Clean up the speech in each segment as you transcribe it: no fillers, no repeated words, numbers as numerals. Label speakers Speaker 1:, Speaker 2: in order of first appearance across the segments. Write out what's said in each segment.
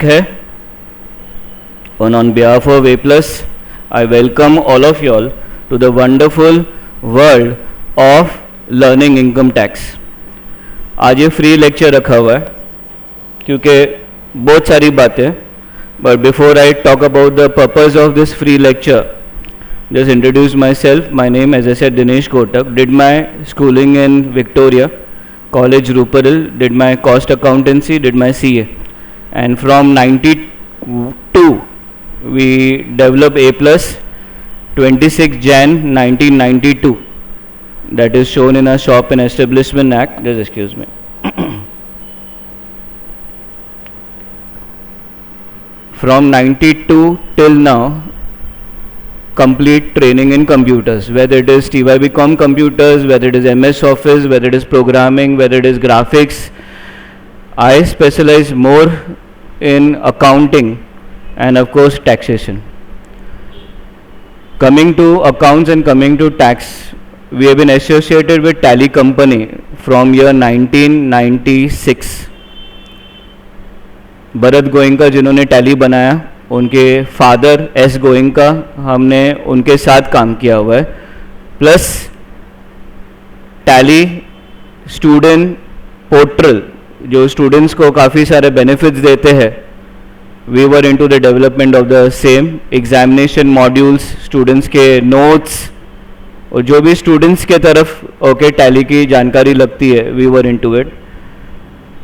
Speaker 1: है and on behalf of A Plus, I welcome all of you all to the wonderful world of learning income tax. आज ये free lecture रखा हुआ है क्योंकि बहुत सारी बातें, but before I talk about the purpose of this free lecture, just introduce myself. My name, as I said, Dinesh Kotak. Did my schooling in Victoria College, Ruparel. Did my cost accountancy. Did my CA. And from 92 we developed A Plus 26 Jan 1992. That is shown in our Shop and Establishment Act. Just excuse me. From 92 till now, complete training in computers, whether it is TYBCom computers, whether it is MS Office, whether it is programming, whether it is graphics. I specialize more in accounting and of course taxation. Coming to accounts and coming to tax, we have been associated with Tally company from year 1996. Bharat Goenka जिन्होंने tally बनाया, उनके father S Goenka, हमने उनके साथ काम किया हुआ है. प्लस टैली स्टूडेंट पोर्टल जो स्टूडेंट्स को काफ़ी सारे बेनिफिट्स देते हैं, we were into the development of the same. Examination modules, students के नोट्स और जो भी स्टूडेंट्स के तरफ ओके टैली की जानकारी लगती है, we were into it.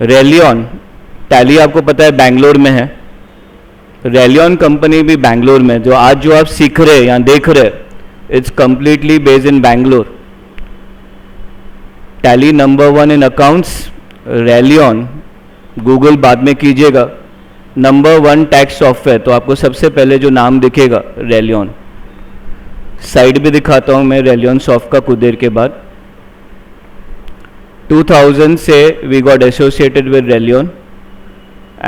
Speaker 1: Relyon Tally आपको पता है बैंगलोर में है. रेलियन कंपनी भी बैंगलोर में, जो आज जो आप सीख रहे हैं या देख रहे हैं, it's completely based in Bangalore. Tally number 1 in accounts. Relyon Google बाद में कीजिएगा, नंबर 1 टैक्स सॉफ्टवेयर, तो आपको सबसे पहले जो नाम दिखेगा रेलियन. साइड भी दिखाता हूं मैं रेलियन सॉफ्ट का कुछ देर के बाद. 2000 से we got associated with Relyon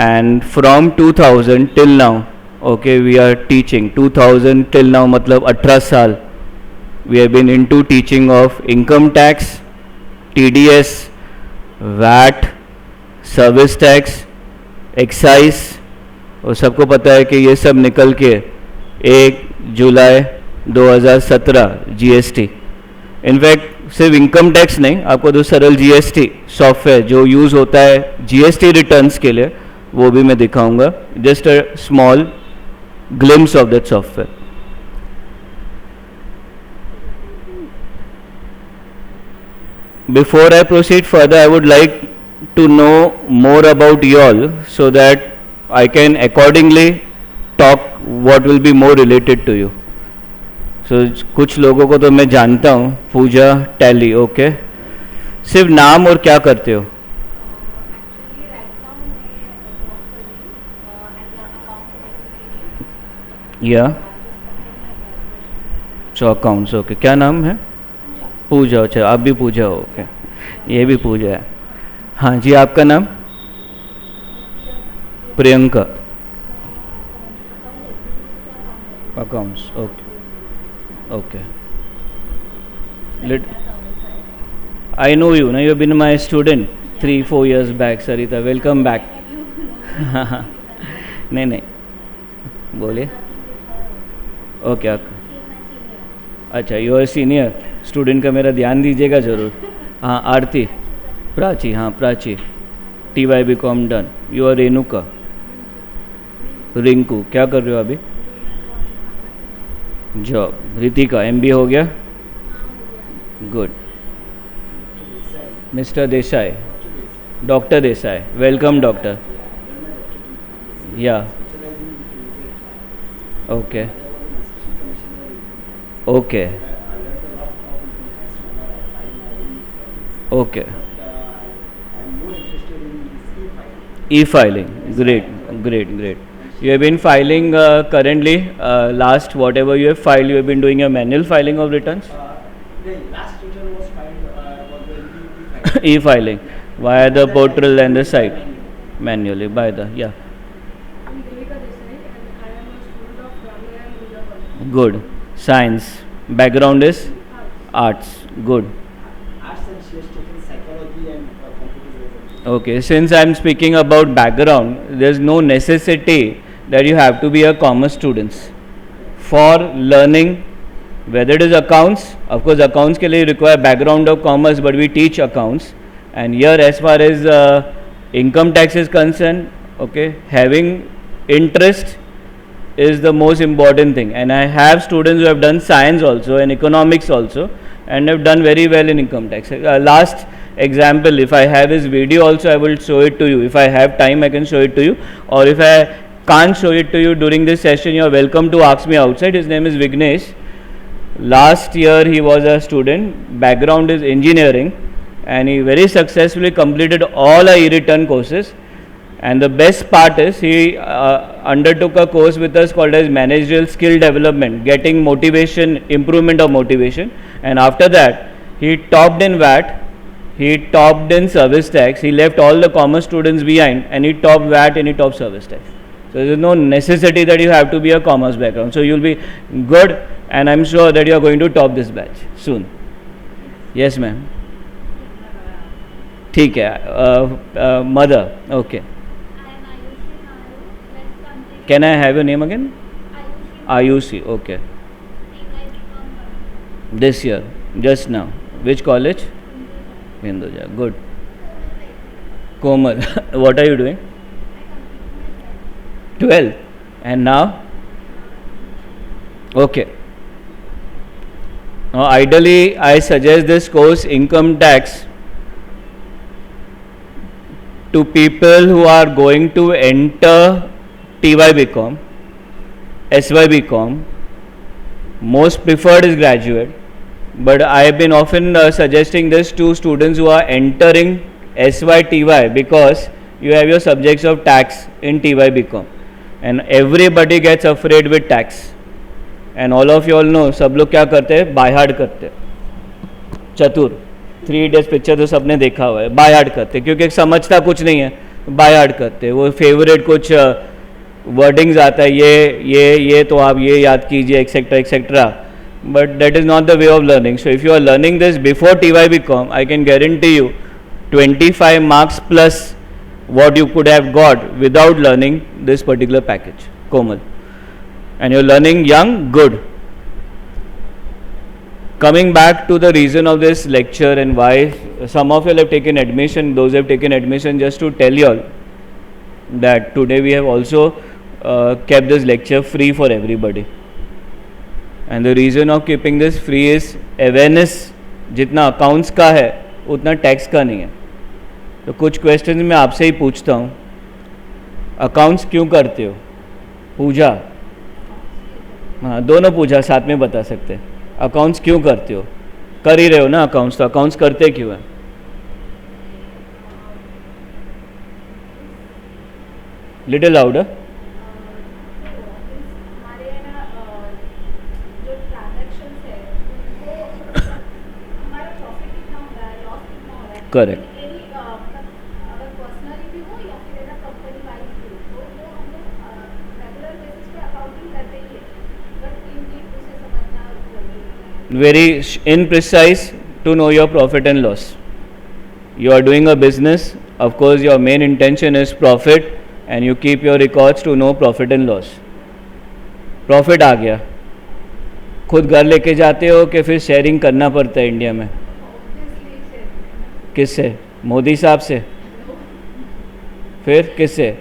Speaker 1: and from 2000 till now, okay, we are teaching. 2000 till now मतलब 18 साल we have been into teaching of income tax, TDS, VAT, service tax, excise. और सबको पता है कि ये सब निकल के 1 जुलाई 2017 GST. इनफैक्ट सिर्फ इनकम टैक्स नहीं, आपको जो सरल GST सॉफ्टवेयर जो यूज़ होता है GST रिटर्न्स के लिए, वो भी मैं दिखाऊंगा. Just a small glimpse of that software. Before I proceed further, I would like to know more about you all so that I can accordingly talk what will be more related to you. So कुछ लोगों को तो मैं जानता हूँ. पूजा tally, okay. सिर्फ नाम और क्या करते हो? या सो अकाउंट्स, ओके. क्या नाम है? पूजा. अच्छा, आप भी पूजा हो, ओके. ये भी पूजा है. हाँ जी, आपका नाम? Priyanka. Accounts, okay okay. I know you ना, you have been my student 3-4 years back. Sarita, welcome back. नहीं बोलिए. ओके. अच्छा, यू आर सीनियर स्टूडेंट का मेरा ध्यान दीजिएगा ज़रूर. हाँ, आरती. प्राची. हाँ, Prachi. TYBCom done. You are Renuka. Rinku, क्या कर रहे हो अभी? जॉब. रितिका, MBA हो गया? Good. Mister Desai. Doctor Desai, welcome doctor. Yeah okay okay okay. E-filing, great. You have been filing currently, last whatever you have filed, you have been doing a manual filing of returns?
Speaker 2: The last return was filed was the
Speaker 1: E-filing via the portal and the site, manually by the, yeah. Good. Science. Background is arts. Good.
Speaker 2: arts, and she has taken psychology and computer science.
Speaker 1: Okay, since I'm speaking about background, there's no necessity that you have to be a commerce students for learning, whether it is accounts. Of course, accounts के लिए require background of commerce, but we teach accounts. And here, as far as income tax is concerned, okay, having interest is the most important thing. And I have students who have done science also and economics also, and have done very well in income tax. Last example, if I have his video also, I will show it to you. If I have time, I can show it to you, or if I can't show it to you during this session, you are welcome to ask me outside. His name is Vignesh. Last year he was a student, background is engineering, and he very successfully completed all our e-return courses. And the best part is he undertook a course with us called as managerial skill development, getting motivation, improvement of motivation. And after that, he topped in VAT, he topped in service tax, he left all the commerce students behind, and he topped VAT and he topped service tax. So there is no necessity that you have to be a commerce background. So you will be good, and I'm sure that you are going to top this batch soon. Yes, ma'am. ठीक है. Mother. Okay. Can I have your name again? Ayushi. Okay. This year, just now. Which college? Hinduja. Good. Komal. What are you doing? 12. And now? Okay. Now, ideally, I suggest this course, income tax, to people who are going to enter TYBCom, SYBCom. Most preferred is graduate, but I have been often suggesting this to students who are entering SYTY, because you have your subjects of tax in TYBCom, and everybody gets afraid with tax. And all of you all know, सब लोग क्या करते हैं, bye hard करते हैं. चतुर, 3 Idiots picture तो सबने देखा हुआ है. बाय हार्ड करते हैं क्योंकि समझता कुछ नहीं है, बाय हार्ड करते हैं. वो फेवरेट कुछ वर्डिंग्स आता है, ये तो आप ये याद कीजिए, etcetera etcetera. But that is not the way of learning. So if you are learning this before TYBCom, I can guarantee you 25 marks plus what you could have got without learning this particular package, Komal. And you're learning young, good. Coming back to the reason of this lecture and why some of you have taken admission, those who have taken admission, just to tell you all that today we have also kept this lecture free for everybody. And the reason of keeping this free is awareness. जितना accounts का है उतना tax का नहीं है. तो कुछ questions मैं आपसे ही पूछता हूँ. Accounts क्यों करते हो? पूजा, हाँ दोनों पूछा, साथ में बता सकते हैं. अकाउंट्स क्यों करते हो? कर ही रहे हो ना अकाउंट्स, तो अकाउंट्स करते क्यों है? Little louder. Correct. Very imprecise to know your profit and loss. You are doing a business, of course your main intention is profit, and you keep your records to know profit and loss. Profit आ गया, खुद घर लेके जाते हो कि फिर sharing करना पड़ता है इंडिया में? किससे? मोदी साहब से? फिर किससे?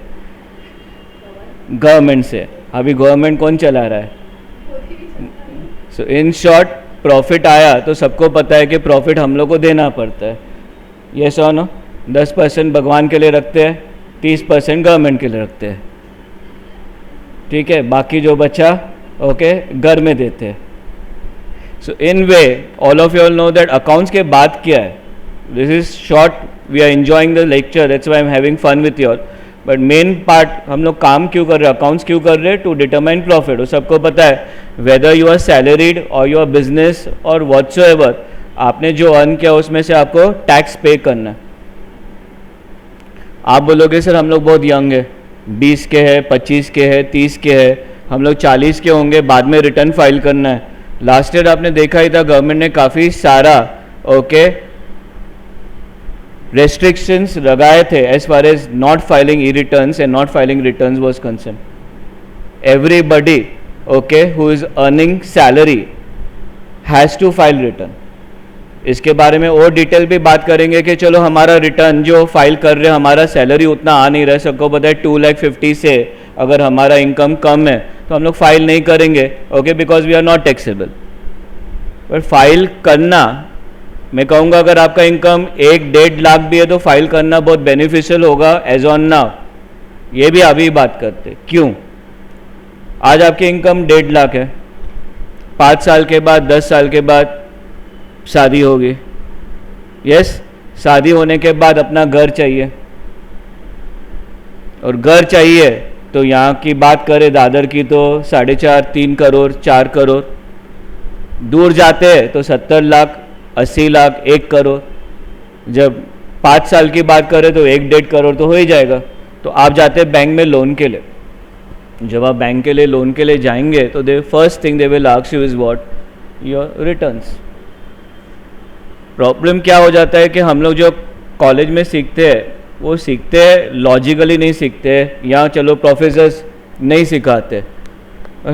Speaker 1: गवर्नमेंट से. अभी गवर्नमेंट कौन चला रहा है? सो इन शॉर्ट, प्रॉफिट आया तो सबको पता है कि प्रॉफिट हम लोग को देना पड़ता है. ये सो नो 10% भगवान के लिए रखते हैं, 30% गवर्नमेंट के लिए रखते हैं. ठीक है, बाकी जो बचा ओके घर में देते हैं. So in way all of you know that accounts के बाद क्या है. This is short, we are enjoying the lecture, that's why I am having fun with you all. But main part हम लोग काम क्यों कर रहे हैं, अकाउंट्स क्यों कर रहे हैं? To determine profit. वो सबको पता है, वेदर यू आर सैलरीड और योर बिजनेस और व्हाटसोएवर, आपने जो अर्न किया उसमें से आपको टैक्स पे करना है. आप बोलोगे सर हम लोग बहुत यंग है, 20 के है, 25 के है, 30 के है, हम लोग 40 के होंगे, बाद में रिटर्न फाइल करना है. लास्ट ईयर आपने देखा ही था, गवर्नमेंट ने काफ़ी सारा restrictions लगाए थे as far as not filing e-returns and not filing returns was concerned. Everybody, okay, who is earning salary has to file return. इसके बारे में और डिटेल भी बात करेंगे कि चलो हमारा रिटर्न जो फाइल कर रहे हैं, हमारा सैलरी उतना आ नहीं रहा, सबको पता है 2,50,000 से अगर हमारा इनकम कम है तो हम लोग फाइल नहीं करेंगे, okay, because we are not taxable. पर फाइल करना, मैं कहूँगा अगर आपका इनकम 1-1.5 लाख भी है तो फाइल करना बहुत बेनिफिशियल होगा एज ऑन नाउ. ये भी अभी बात करते. क्यों? आज आपकी इनकम 1.5 लाख है, 5 साल के बाद 10 साल के बाद शादी होगी. यस, शादी होने के बाद अपना घर चाहिए, और घर चाहिए तो यहाँ की बात करें दादर की तो 4.5, 3 करोड़, 4 करोड़. दूर जाते हैं तो 70 लाख, 80 लाख, 1 करोड़. जब 5 साल की बात करें तो 1-1.5 करोड़ तो हो ही जाएगा. तो आप जाते हैं बैंक में लोन के लिए. जब आप बैंक के लिए लोन के लिए जाएंगे तो the first thing they will ask you is what? Your returns. Problem क्या हो जाता है कि हम लोग जो कॉलेज में सीखते हैं वो सीखते हैं लॉजिकली नहीं सीखते, या चलो प्रोफेसर्स नहीं सिखाते.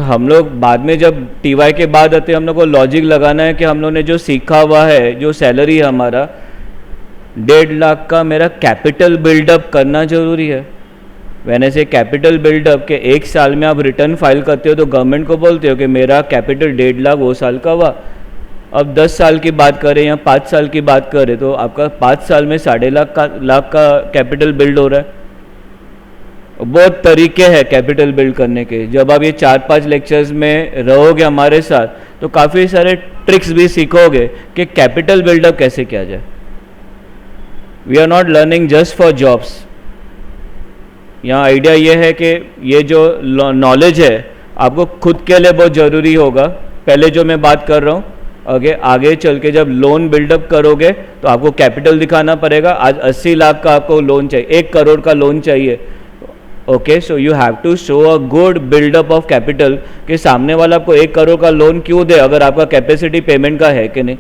Speaker 1: हम लोग बाद में जब टीवाई के बाद आते हैं हम लोग को लॉजिक लगाना है कि हम लोग ने जो सीखा हुआ है, जो सैलरी है हमारा 1.5 लाख का, मेरा कैपिटल बिल्डअप करना ज़रूरी है. वैसे से कैपिटल बिल्डअप के 1 साल में आप रिटर्न फाइल करते हो तो गवर्नमेंट को बोलते हो कि मेरा कैपिटल 1.5 लाख वो साल का हुआ. अब 10 साल की बात करें या 5 साल की बात करें तो आपका 5 साल में 1.5 लाख का कैपिटल बिल्ड हो रहा है. बहुत तरीके हैं कैपिटल बिल्ड करने के. जब आप ये 4-5 लेक्चर्स में रहोगे हमारे साथ तो काफ़ी सारे ट्रिक्स भी सीखोगे कि कैपिटल बिल्डअप कैसे किया जाए. We are not learning just for jobs. यहाँ आइडिया ये है कि ये जो नॉलेज है आपको खुद के लिए बहुत ज़रूरी होगा. पहले जो मैं बात कर रहा हूँ, आगे चल के जब लोन बिल्डअप करोगे तो आपको कैपिटल दिखाना पड़ेगा. आज 80 लाख का आपको लोन चाहिए, 1 करोड़ का लोन चाहिए, okay, so you have to show a good buildup of capital कि सामने वाला आपको 1 करोड़ का लोन क्यों दे अगर आपका कैपेसिटी पेमेंट का है कि नहीं.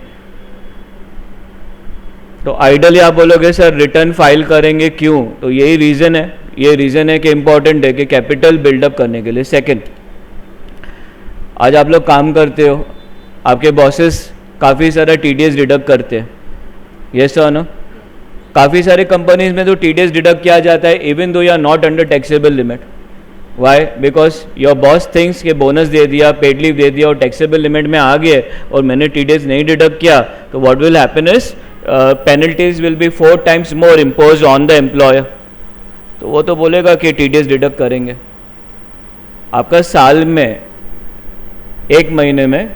Speaker 1: तो आइडियली आप बोलोगे सर रिटर्न फाइल करेंगे क्यों? तो यही रीज़न है, ये रीज़न है कि इम्पॉर्टेंट है कि कैपिटल बिल्डअप करने के लिए. सेकंड, आज आप लोग काम करते हो, आपके बॉसेस काफ़ी सारा TDS डिडक्ट करते हैं. यस और नो? काफ़ी सारे कंपनीज में तो TDS डिडक्ट किया जाता है even though you are not under taxable limit. Why? Because your boss thinks कि बोनस दे दिया, पेड लीव दे दिया और टैक्सेबल लिमिट में आ गए और मैंने TDS नहीं डिडक्ट किया तो what will happen is penalties will be 4 times more impose on the employer. तो वो तो बोलेगा कि TDS डिडक्ट करेंगे. आपका साल में 1 महीने में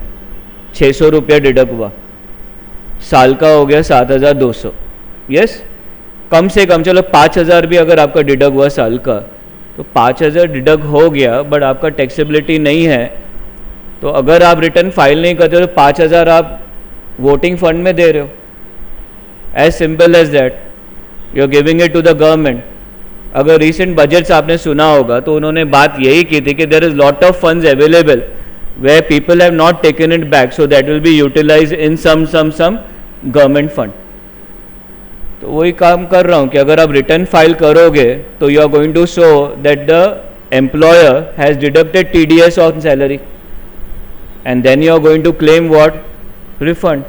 Speaker 1: 600 रुपया डिडक्ट हुआ, साल का हो गया 7,200. यस, कम से कम चलो 5,000 भी अगर आपका डिडक्ट हुआ साल का तो 5,000 डिडक्ट हो गया, बट आपका टैक्सेबिलिटी नहीं है. तो अगर आप रिटर्न फाइल नहीं करते तो 5,000 आप वोटिंग फंड में दे रहे हो. As simple as that. You are giving it to the government. अगर रिसेंट बजट्स आपने सुना होगा तो उन्होंने बात यही की थी कि there is lot of funds available where people have not taken it back, so that will be utilized in some government fund. तो वही काम कर रहा हूँ कि अगर आप रिटर्न फाइल करोगे तो you are going to show that the employer has deducted TDS on salary and then you are going to claim what? Refund.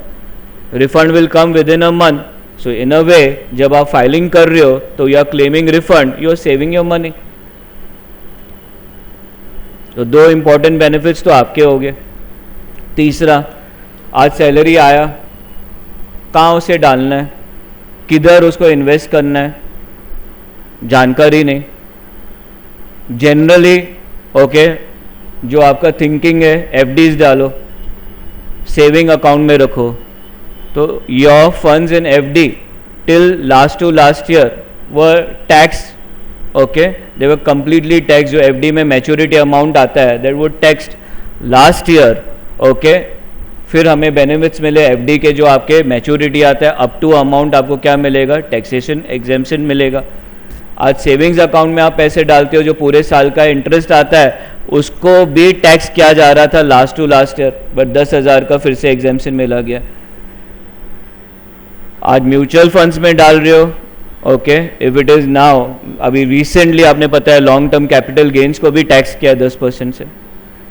Speaker 1: Refund will come within a month. So in a way जब आप filing कर रहे हो तो you are claiming refund, you are saving your money. तो 2 important benefits तो आपके हो गए. तीसरा, आज सैलरी आया, कहाँ उसे डालना है, किधर उसको इन्वेस्ट करना है, जानकारी नहीं. जनरली ओके, जो आपका थिंकिंग है FDs डालो, सेविंग अकाउंट में रखो. तो your funds in FD till last year were tax. Okay, they were completely tax. जो FD में मैच्योरिटी अमाउंट आता है दैट वो टैक्स्ड लास्ट ईयर. ओके, फिर हमें बेनिफिट्स मिले FD के, जो आपके मैच्योरिटी आता है अप टू अमाउंट आपको क्या मिलेगा? टैक्सेशन एग्जेम्पशन मिलेगा. आज सेविंग्स अकाउंट में आप पैसे डालते हो, जो पूरे साल का इंटरेस्ट आता है उसको भी टैक्स किया जा रहा था लास्ट ईयर, बट 10,000 का फिर से एग्जेम्पशन मिला गया. आज म्यूचुअल फंड्स में डाल रहे हो, okay, if it is now, अभी रिसेंटली आपने पता है लॉन्ग टर्म कैपिटल गेन्स को भी टैक्स किया 10% से,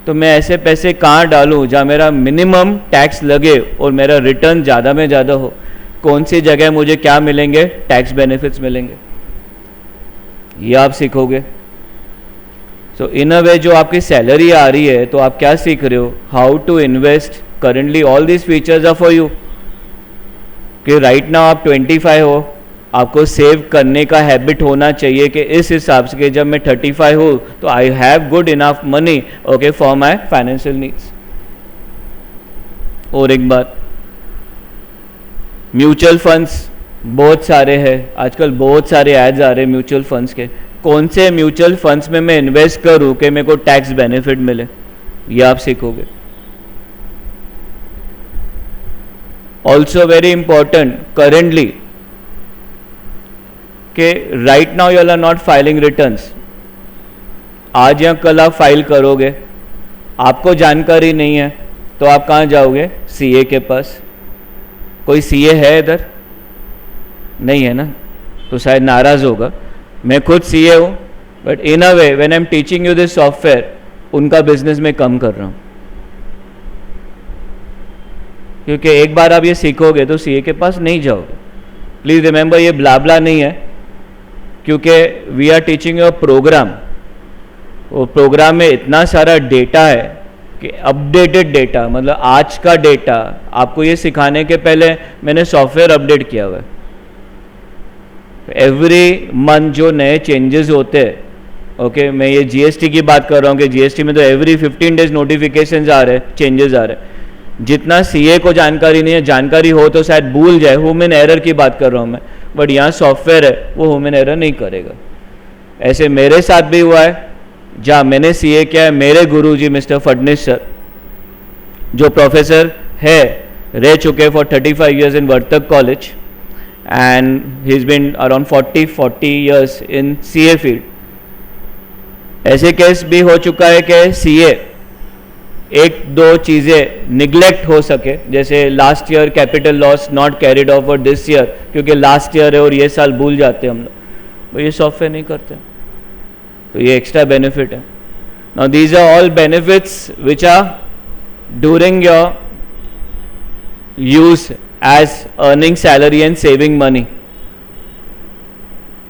Speaker 1: तो मैं ऐसे पैसे कहाँ डालूँ जहाँ मेरा मिनिमम टैक्स लगे और मेरा रिटर्न ज़्यादा में ज़्यादा हो? कौन सी जगह मुझे क्या मिलेंगे, टैक्स बेनिफिट्स मिलेंगे, ये आप सीखोगे। सो इन अ वे जो आपकी सैलरी आ रही है तो आप क्या सीख रहे हो, how to invest. Currently all this features are for you, कि राइट नाउ आप 25 हो, आपको सेव करने का हैबिट होना चाहिए कि इस हिसाब से कि जब मैं 35 हूँ तो I have good enough money, okay, for my financial needs. और एक बात, म्यूचुअल फंड्स बहुत सारे हैं आजकल, बहुत सारे एड्स आ रहे हैं म्यूचुअल फंड्स के। कौन से म्यूचुअल फंड्स में मैं इन्वेस्ट करूं कि मेरे को टैक्स बेनिफिट मिले, ये आप सीखोगे। ऑल्सो वेरी इंपॉर्टेंट करेंटली कि right now you are not filing returns. आज या कल आप फाइल करोगे, आपको जानकारी नहीं है तो आप कहाँ जाओगे, सीए के पास। कोई सीए है इधर? नहीं है ना, तो शायद नाराज़ होगा। मैं खुद सीए हूँ, but in a way when I am teaching you this software, उनका बिजनेस में कम कर रहा हूँ, क्योंकि एक बार आप ये सीखोगे तो सीए के पास नहीं जाओगे। प्लीज़ रिमेंबर, ये ब्लाबला नहीं है, क्योंकि we are teaching your programme. वो प्रोग्राम में इतना सारा डेटा है कि अपडेटेड डेटा, मतलब आज का डेटा। आपको ये सिखाने के पहले मैंने सॉफ्टवेयर अपडेट किया हुआ है। एवरी मंथ जो नए चेंजेस होते हैं, ओके, मैं ये जीएसटी की बात कर रहा हूँ कि जीएसटी में तो एवरी 15 डेज नोटिफिकेशंस आ रहे हैं, चेंजेस आ रहे हैं। जितना सीए को जानकारी नहीं है, जानकारी हो तो शायद भूल जाए। ह्यूमन एरर की बात कर रहा हूँ मैं, बट यहाँ सॉफ्टवेयर है, वो ह्यूमन एरर नहीं करेगा। ऐसे मेरे साथ भी हुआ है, जहाँ मैंने सीए किया है। मेरे गुरुजी मिस्टर फडनिस सर, जो प्रोफेसर है, रह चुके for 35 years in Vartak college, and he is been around 40 years in CA field. ऐसे केस भी हो चुका है कि सीए एक दो चीज़ें निगलेक्ट हो सके, जैसे last year capital loss not carried of for this year, क्योंकि लास्ट ईयर है और ये साल भूल जाते हैं हम लोग, तो ये सॉफ्टवेयर नहीं करते, तो ये एक्स्ट्रा बेनिफिट है। Now these are all benefits which are during your use as earning salary and saving money.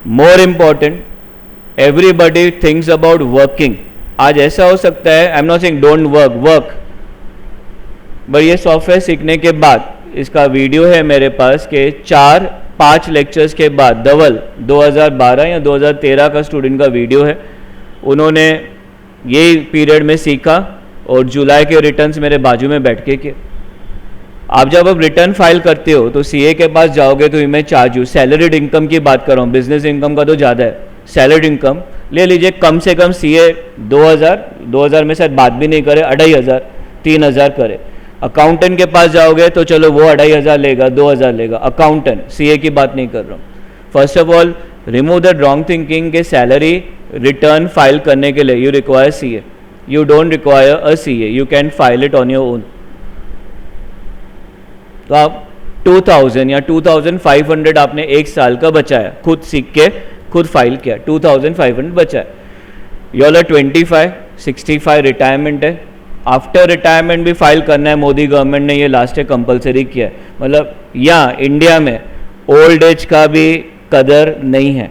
Speaker 1: More important, everybody thinks about working. आज ऐसा हो सकता है, I am not saying don't work, but ये software सीखने के बाद, इसका वीडियो है मेरे पास के 4-5 लेक्चर्स के बाद, धवल 2012 या 2013 का स्टूडेंट का वीडियो है। उन्होंने ये पीरियड में सीखा और जुलाई के रिटर्न्स मेरे बाजू में बैठ के किए। आप जब अब रिटर्न फाइल करते हो तो सीए के पास जाओगे तो मैं चार्ज यू, सैलरीड इनकम की बात कर रहा हूँ, बिजनेस इनकम का तो ज़्यादा है। सैलरीड इनकम ले लीजिए, कम से कम सीए 2000 में शायद बात भी नहीं करे, 2500 3000 करे। अकाउंटेंट के पास जाओगे तो चलो वो 2500 लेगा, 2000 लेगा, अकाउंटेंट, सीए की बात नहीं कर रहा हूँ। First of all remove the wrong thinking के सैलरी रिटर्न फाइल करने के लिए you require CA, you don't require a CA, you can file it on your own. तो आप 2000 या 2500 आपने एक साल का बचाया, खुद सीख के खुद फाइल किया, 2500 बचा है। यू ऑल 25, 65 रिटायरमेंट है, आफ्टर रिटायरमेंट भी फाइल करना है। मोदी गवर्नमेंट ने ये लास्ट ईयर कंपलसरी किया है। मतलब यहाँ इंडिया में ओल्ड एज का भी कदर नहीं है।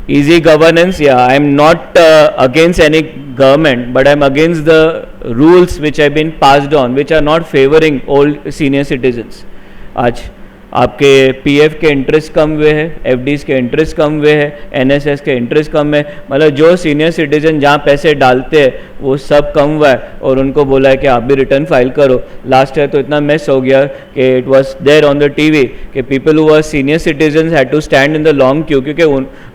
Speaker 1: easy governance, yeah, I am not against any government, but I am against the rules which have been passed on, which are not favoring old senior citizens. आज आपके पीएफ के interest कम हुए हैं, एफडीज के इंटरेस्ट कम हुए हैं, NSS के interest कम है, मतलब जो सीनियर सिटीजन जहाँ पैसे डालते हैं वो सब कम हुआ है, और उनको बोला है कि आप भी रिटर्न फाइल करो। लास्ट ईयर तो इतना मिस हो गया कि it was there on the TV कि people who are senior citizen had to stand in the long queue, क्योंकि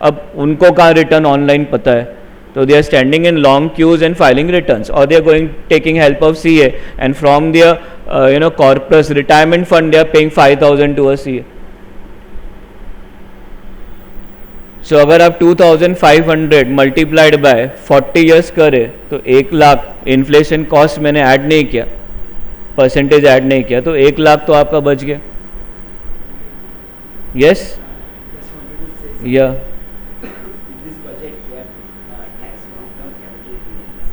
Speaker 1: अब उनको कहाँ रिटर्न ऑनलाइन पता है, तो they are standing in long queues and filing returns, or they are taking help of CA, and from their corpus retirement fund they are paying 5000 to a CA. So अगर आप 2500 multiplied by 40 years करें तो 1 lakh, inflation cost मैंने add नहीं किया, percentage add नहीं किया, तो 1 लाख तो आपका बच गया। Yes.
Speaker 2: Just wanted to say something.
Speaker 1: Yeah.
Speaker 2: In this budget, we have tax long-term capital gains.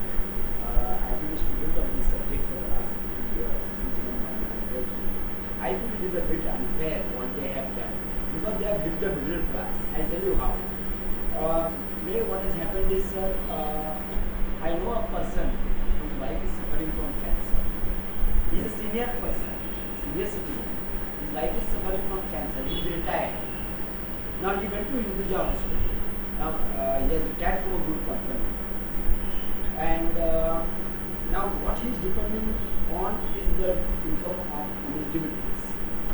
Speaker 2: I've been a student of this subject for the last 3 years since from my undergraduate. I feel it is a bit unfair what they have done because they have built a middle class. I'll tell you how. Today, what has happened is, I know a person whose wife is suffering from cancer. He's a senior person, senior citizen. His wife is suffering from cancer. He's retired. Now he went to Hinduja Hospital. Now he has retired from a good company. And now what he is depending on is the income of his dividends.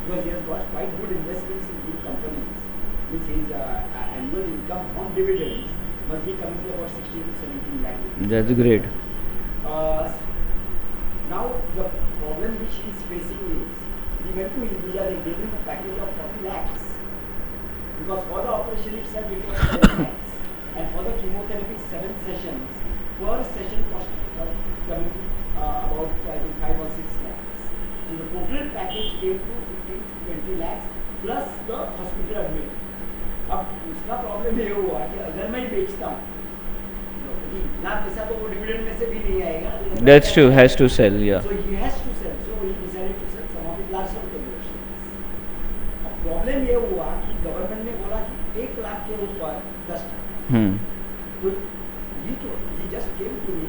Speaker 2: Because he has got quite good investments in good companies. Which his annual income from dividends must be coming to about 16 to 17 lakh rupees.
Speaker 1: That's great.
Speaker 2: Now the problem which he is facing is, he went to India, they gave him a package of 40 lakhs. Because for the operation itself it was 7 lakhs. And for the chemotherapy 7 sessions, per session cost coming about I think 5 or 6 lakhs. So the total package came to 15 to 20 lakhs plus the hospital admit. अब उसका problem ये हुआ कि अगर मैं बेचता हूँ इतना पैसा तो वो डिविडेंड में से भी नहीं आएगा.
Speaker 1: That's true. Has to sell. Yeah.
Speaker 2: So he has to sell. So he decided to sell some of his large sum corporations. अब प्रॉब्लम ये हुआ कि गवर्नमेंट ने बोला कि 1 लाख के ऊपर 10%. तो he just came to me,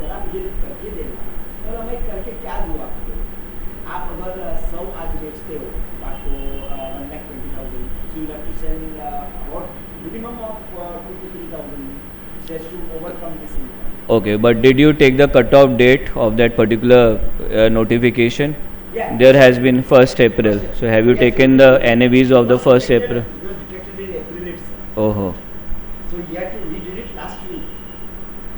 Speaker 2: जरा मुझे करके देना. और मैं करके क्या दूँ आपको? आप अगर 100 आज बेचते हो आपको 1,20,000, so you have to sell about minimum of 2 to 3,000 just to overcome this income.
Speaker 1: Okay, but did you take the cutoff date of that particular notification?
Speaker 2: Yeah.
Speaker 1: There has been 1st April. So have you
Speaker 2: Yes,
Speaker 1: taken the NAVs of the 1st April?
Speaker 2: It was detected in April itself.
Speaker 1: Oh.
Speaker 2: So he had to redid it last week.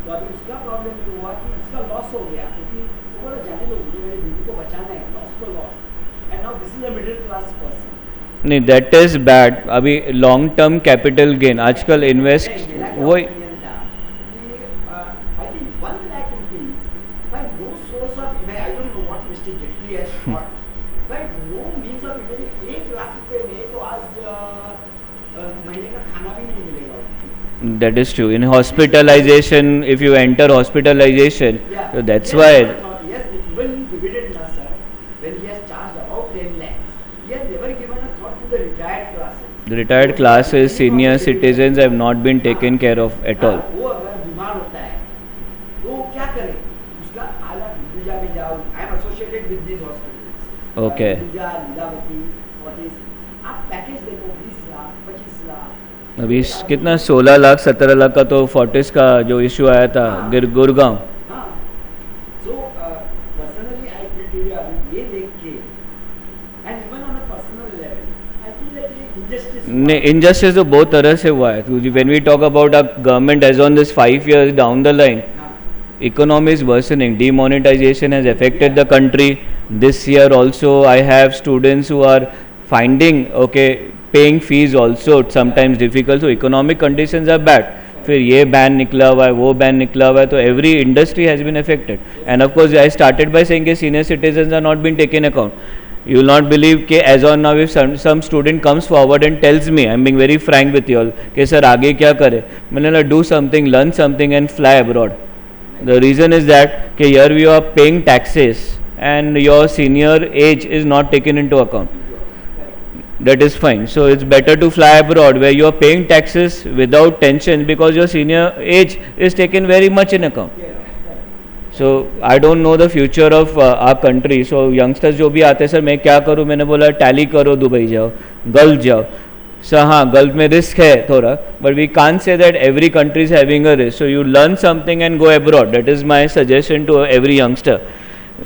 Speaker 2: तो अभी उसका problem ये हुआ कि उसका loss हो गया क्योंकि वो बोला जाने दो मुझे मेरे बीवी को बचाना है, लॉस तो loss. And now this is a middle class person.
Speaker 1: नहीं, that is bad. अभी long term capital gain आजकल invest
Speaker 2: मेरा क्या
Speaker 1: वही.
Speaker 2: opinion था कि I think 1 lakh rupees by no source of I don't know what Mr. Jetli has thought, by no means of 1 lakh रुपए में तो आज महीने का खाना भी नहीं मिलेगा.
Speaker 1: That is true. In hospitalization, if you enter hospitalization,
Speaker 2: Yeah.
Speaker 1: so that's
Speaker 2: Yes,
Speaker 1: why.
Speaker 2: Yes, even in dividend, na, sir, when he has charged about 10 lakhs, he has never given a thought to the retired classes.
Speaker 1: The retired classes, senior citizens have not been taken care of at all.
Speaker 2: वो अगर बीमार होता है तो क्या करे? उसका अलग हिंदुजा में जाओ. I am associated with these hospitals.
Speaker 1: Okay.
Speaker 2: Hinduja, Lilavati, Fortis. आप पैकेज देखो 20 लाख, 25 लाख.
Speaker 1: अभी कितना 16 लाख 17 लाख का तो फोर्टिस का जो इशू आया था गुड़गांव.
Speaker 2: हाँ. So personally I feel to you अभी ये देख के and even on a personal level I feel that ये injustice.
Speaker 1: नहीं, इनजस्टिस तो बहुत तरह से हुआ है. When we talk about a government as on this 5 years down the line, economy is worsening. Demonetization has affected the country. This year also I have students who are finding paying fees also sometimes difficult. So economic conditions are bad. फिर ये ban निकला हुआ है, वो ban निकला हुआ है, तो every industry has been affected. And of course I started by saying कि senior citizens are not being taken account. You will not believe कि as on now if some student comes forward and tells me, I am being very frank with you all, कि sir आगे क्या करें, मैंने बोला do something, learn something and fly abroad. The reason is that कि here you are paying taxes and your senior age is not taken into account. That is fine. So it's better to fly abroad where you are paying taxes without tension because your senior age is taken very much in account. So I don't know the future of our country. So youngsters जो भी आते हैं sir मैं क्या करूँ, मैंने बोला tally करो, दुबई जाओ, गल्फ जाओ. सर हाँ गल्फ में रिस्क है थोड़ा, but we can't say that every country is having a risk. So you learn something and go abroad. That is my suggestion to every youngster.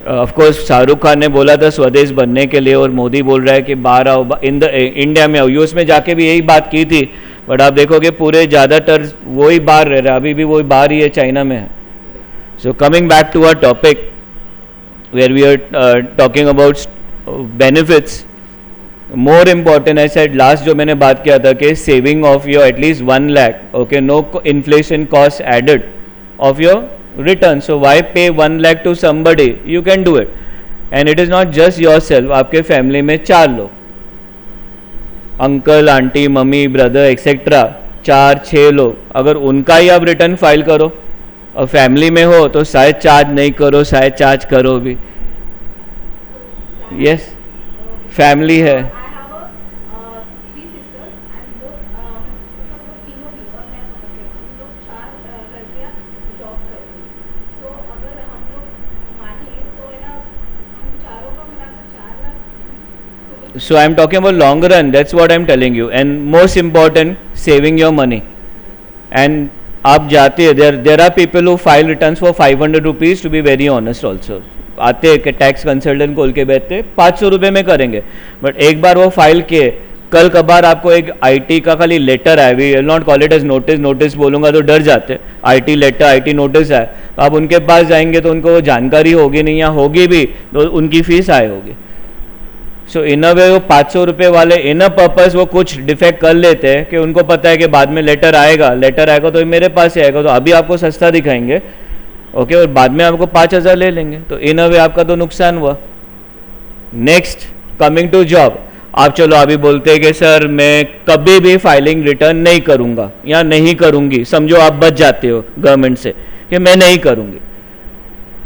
Speaker 1: Of course Shahrukh Khan ने बोला था स्वदेश बनने के लिए और मोदी बोल रहा है कि बाहर आओ, इंडिया में आओ. यूएस में जाके भी यही बात की थी, बट आप देखोगे पूरे ज़्यादातर वही बाहर रह रहा है, अभी भी वही बाहर ही है, चाइना में है. So coming back to our topic where we are talking about benefits, more important I said last जो मैंने बात किया था कि saving of your at least 1 lakh, okay, no inflation cost added of your return. So why pay 1 lakh to somebody? You can do it, and it is not just yourself. आपके family में 4 लोग, uncle aunty mummy brother etcetera 4-6 लोग, अगर उनका ही आप return file करो और family में हो तो शायद चार्ज नहीं करो, शायद चार्ज करो भी. यस, फैमिली है. So I am talking about long run. That's what I am telling you. And most important, saving your money. And आप जाते हैं, there are people who file returns for 500 rupees, to be very honest also. आते हैं कि tax consultant खोल के बैठते 500 रुपये में करेंगे, बट एक बार वो फाइल किए, कल कबार आपको एक आईटी का खाली लेटर आए, we will not call it as notice बोलूँगा तो डर जाते, आईटी लेटर आईटी नोटिस आए, तो आप उनके पास जाएंगे तो उनको वो जानकारी होगी नहीं, या होगी भी तो उनकी फीस आए होगी. सो इन अ वे वो 500 रुपये वाले इन अ पर्पज़ वो कुछ डिफेक्ट कर लेते हैं कि उनको पता है कि बाद में लेटर आएगा तो मेरे पास ही आएगा, तो अभी आपको सस्ता दिखाएंगे ओके, और बाद में आपको 5,000 ले लेंगे, तो इन अ वे आपका तो नुकसान हुआ. Next, coming to job. आप चलो अभी बोलते हैं कि सर मैं कभी भी फाइलिंग रिटर्न नहीं करूँगा या नहीं करूँगी, समझो आप बच जाते हो गवर्नमेंट से कि मैं नहीं करूँगी,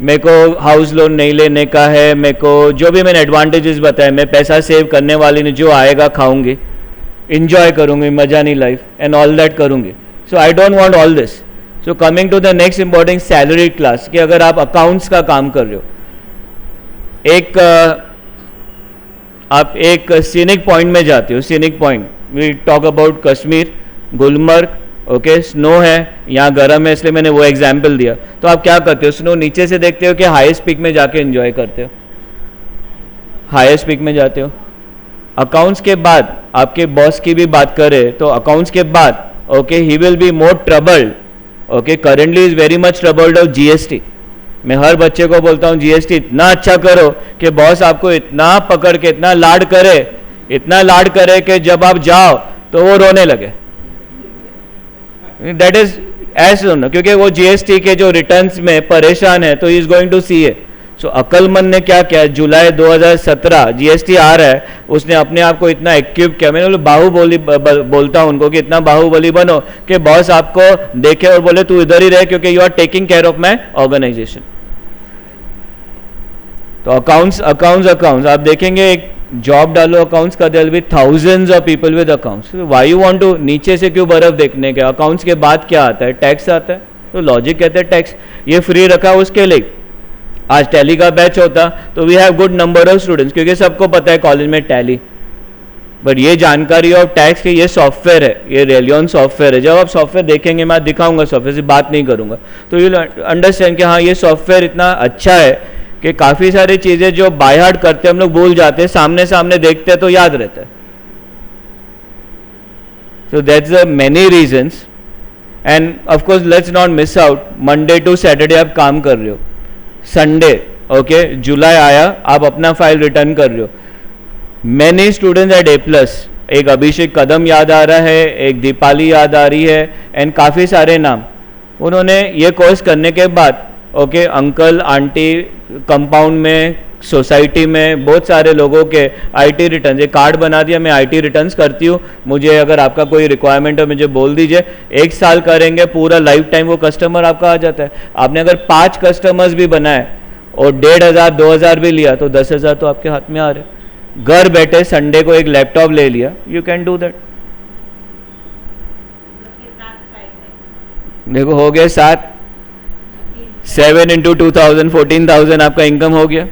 Speaker 1: मेरे को हाउस लोन नहीं लेने का है, मेरे को जो भी मैंने एडवांटेजेस बताए, मैं पैसा सेव करने वाली नहीं, जो आएगा खाऊंगी, इंजॉय करूँगी, मजा नहीं लाइफ एंड ऑल दैट करूँगी. So I don't want all this. So coming to the next important, salary class, कि अगर आप अकाउंट्स का काम कर रहे हो, आप एक सीनिक पॉइंट में जाते हो, scenic point, we talk about Kashmir, Gulmarg, okay, snow है, यहाँ गर्म है इसलिए मैंने वो एग्जाम्पल दिया. तो आप क्या करते हो, स्नो नीचे से देखते हो कि हाईएस्ट पीक में जाके एंजॉय करते हो, हाईएस्ट पीक में जाते हो. अकाउंट्स के बाद आपके बॉस की भी बात करें तो अकाउंट्स के बाद okay, he will be more troubled, okay, currently is very much troubled of GST. मैं हर बच्चे को बोलता हूँ जीएसटी इतना अच्छा करो कि बॉस आपको इतना पकड़ के इतना लाड करे कि जब आप जाओ तो वो रोने लगे. दैट इज एज सुन, क्योंकि वो जीएसटी के जो रिटर्न्स में परेशान है, तो ही इज गोइंग टू सी ए. सो अक्लमंद ने क्या किया, जुलाई 2017 जीएसटी आ रहा है, उसने अपने आप को इतना इक्विप किया, मैंने बाहुबली बोलता हूं उनको कि इतना बाहुबली बनो कि बॉस आपको देखे और बोले तू इधर ही रहे क्योंकि you are taking care of my organisation. तो अकाउंट्स आप देखेंगे, एक जॉब डालो अकाउंट्स का, there will be thousands of people with accounts. Why you want to नीचे से क्यों बर्फ देखने के, अकाउंट्स के बाद क्या आता है, टैक्स आता है. तो लॉजिक कहते हैं टैक्स, ये फ्री रखा उसके लिए. आज टैली का बैच होता तो we have good number of students, क्योंकि सबको पता है कॉलेज में टैली, बट ये जानकारी ऑफ टैक्स की, ये सॉफ्टवेयर है, ये रेलियन सॉफ्टवेयर है. जब आप सॉफ्टवेयर देखेंगे, मैं दिखाऊंगा सॉफ्टवेयर से, बात नहीं करूंगा, तो यू अंडरस्टैंड कि हाँ ये सॉफ्टवेयर इतना अच्छा है कि काफ़ी सारी चीज़ें जो बाय हार्ट करते हैं हम लोग भूल जाते हैं, सामने देखते हैं तो याद रहता है. So that's the many reasons. And of course let's not miss out, Monday to Saturday आप काम कर रहे हो, संडे ओके, जुलाई आया, आप अपना फाइल रिटर्न कर रहे हो. मैनी स्टूडेंट्स एट A+, एक अभिषेक कदम याद आ रहा है, एक दीपाली याद आ रही है, एंड काफ़ी सारे नाम. उन्होंने ये कोर्स करने के बाद ओके, अंकल आंटी कंपाउंड में, सोसाइटी में बहुत सारे लोगों के आईटी रिटर्न, ये कार्ड बना दिया, मैं आईटी रिटर्न्स करती हूँ, मुझे अगर आपका कोई रिक्वायरमेंट हो मुझे बोल दीजिए. 1 साल करेंगे, पूरा लाइफ टाइम वो कस्टमर आपका आ जाता है. आपने अगर 5 कस्टमर्स भी बनाए और 1,500 2,000 भी लिया तो 10,000 तो आपके हाथ में आ रहे. घर बैठे संडे को एक लैपटॉप ले लिया, यू कैन डू दैट. देखो हो गए 7 into 2,000 14,000 आपका इनकम हो गया.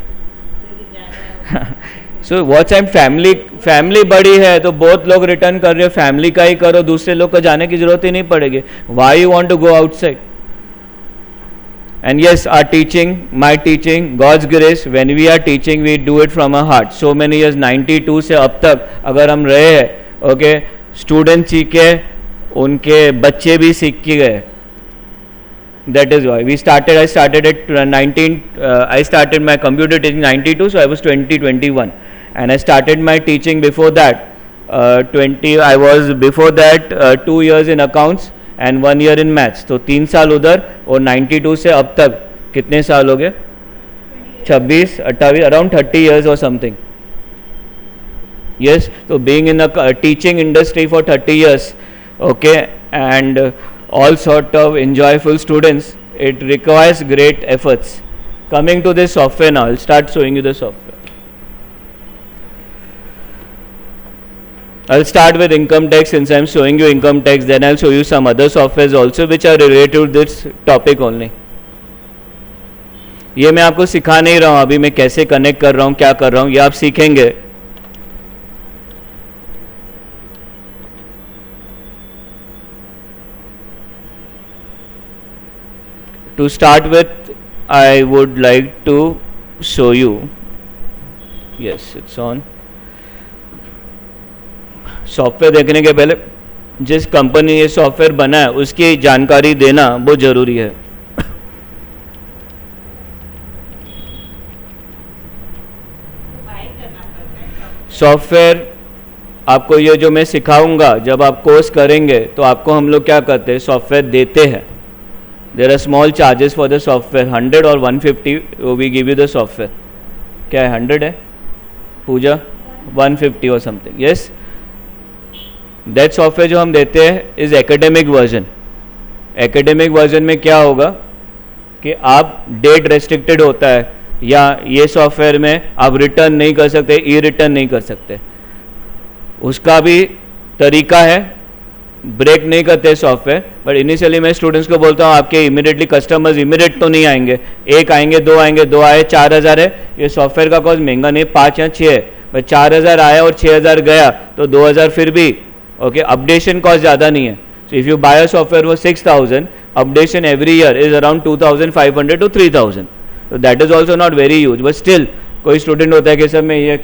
Speaker 1: सो व्हाट्स एंड फैमिली बड़ी है तो बहुत लोग रिटर्न कर रहे हो, फैमिली का ही करो, दूसरे लोग को जाने की जरूरत ही नहीं पड़ेगी. Why you want to go outside. And yes, our teaching, my teaching, God's grace, when we are teaching we do it from a heart. So many years, 92 से अब तक अगर हम रहे हैं ओके, स्टूडेंट सीखे, उनके बच्चे भी सीख के गए. That is why I started at 19, I started my computer teaching 92, so I was 21, and I started my teaching before that I was before that 2 years in accounts and 1 year in maths. तो 3 साल उधर, और 92 से अब तक कितने साल हो गए, 26 28 around 30 years or something. Yes, so being in a teaching industry for 30 years, okay, and all sort of enjoyable students, it requires great efforts. Coming to this software now, I'll start showing you the software. I'll start with income tax since I'm showing you income tax, then I'll show you some other softwares also which are related to this topic only. ये मैं आपको सिखा नहीं रहा हूँ अभी, मैं कैसे कनेक्ट कर रहा हूँ, क्या कर रहा हूँ, ये आप सीखेंगे. To start with, I would like to show you. Yes, it's on. Software देखने के पहले जिस कंपनी ये सॉफ्टवेयर बना है उसकी जानकारी देना बहुत ज़रूरी है. सॉफ्टवेयर आपको ये जो मैं सिखाऊंगा, जब आप कोर्स करेंगे तो आपको हम लोग क्या करते हैं, सॉफ्टवेयर देते हैं. There are small charges for the software, 100 और 150 we give you the software. क्या है, 100 है पूजा, 150 और समथिंग. यस, दैट सॉफ्टवेयर जो हम देते हैं is academic version. Academic version में क्या होगा कि आप डेट रेस्ट्रिक्टेड होता है, या ये सॉफ्टवेयर में आप रिटर्न नहीं कर सकते, ई रिटर्न नहीं कर सकते. उसका भी तरीका है, ब्रेक नहीं करते सॉफ्टवेयर. बट इनिशियली मैं स्टूडेंट्स को बोलता हूँ आपके इमीडिएटली कस्टमर्स इमीडिएट तो नहीं आएंगे, एक आएंगे, दो आएंगे, दो आए, 4000 है. ये सॉफ्टवेयर का कॉस्ट महंगा नहीं, 5 या 6 है. बट 4000 आया और 6000 गया तो 2000 फिर भी ओके. अपडेशन कॉस्ट ज़्यादा नहीं है. So if you buy a software for 6000, updation every year is around 2500 to 3000. So that is also not very huge, but still कोई स्टूडेंट होता है कि सर मैं ये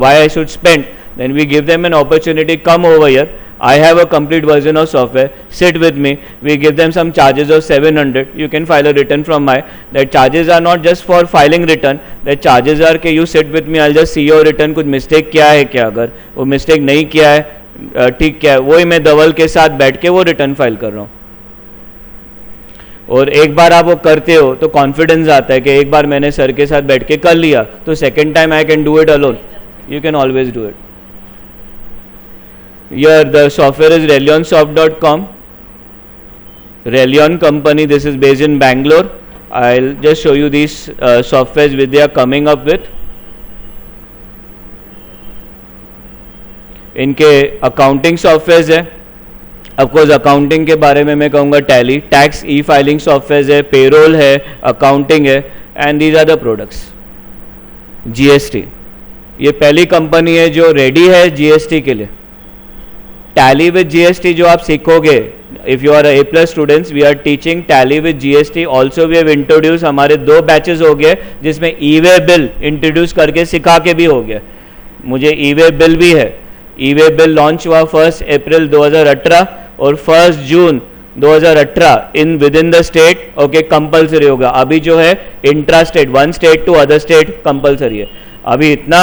Speaker 1: why I should spend, then we give them an opportunity, come over here, I have a complete version of software, sit with me, we give them some charges of 700, you can file a return from my, that charges are not just for filing return, that charges are कि you sit with me, I'll just see your return, कुछ mistake क्या है, क्या अगर वो mistake नहीं किया है, ठीक क्या है, वही मैं धवल के साथ बैठ के वो रिटर्न फाइल कर रहा हूँ. और एक बार आप वो करते हो तो कॉन्फिडेंस आता है कि एक बार मैंने सर के साथ बैठ के कर लिया तो second time I can do it alone. You can always do it. Here the software is relionsoft.com. Relion company, this is based in Bangalore. I'll just show you these softwares which they are coming up with. इनके accounting software है. Of course accounting के बारे में मैं कहूँगा Tally, tax e filing software है, payroll है, accounting है, and these are the products. GST, ये पहली कंपनी है जो रेडी है जीएसटी के लिए. टैली विद जीएसटी जो आप सीखोगे, if you are A+ students, we are teaching Tally with GST. Also we have introduce, हमारे 2 बैचेस हो गए जिसमें ई-वे बिल इंट्रोड्यूस करके सिखा के भी हो गया. मुझे ई-वे बिल भी है. ई-वे बिल लॉन्च हुआ 1 अप्रैल 2018 और 1 June 2018 in with in the state okay compulsory होगा. अभी जो है intra state, one state to other state compulsory है. अभी इतना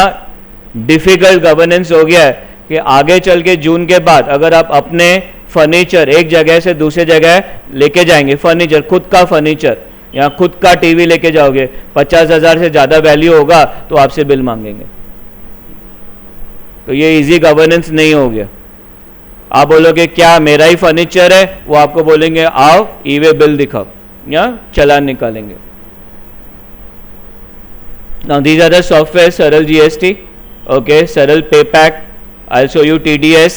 Speaker 1: डिफिकल्ट गवर्नेंस हो गया है कि आगे चल के जून के बाद अगर आप अपने फर्नीचर एक जगह से दूसरे जगह लेके जाएंगे, फर्नीचर खुद का फर्नीचर या खुद का टीवी लेके जाओगे, 50,000 से ज़्यादा वैल्यू होगा तो आपसे बिल मांगेंगे. तो ये इजी गवर्नेंस नहीं हो गया. आप बोलोगे क्या मेरा ही फर्नीचर है, वो आपको बोलेंगे आओ ई-वे बिल दिखाओ या चालान निकालेंगे. Now these are the software, Saral GST, okay, Saral pay pack, I show you TDS,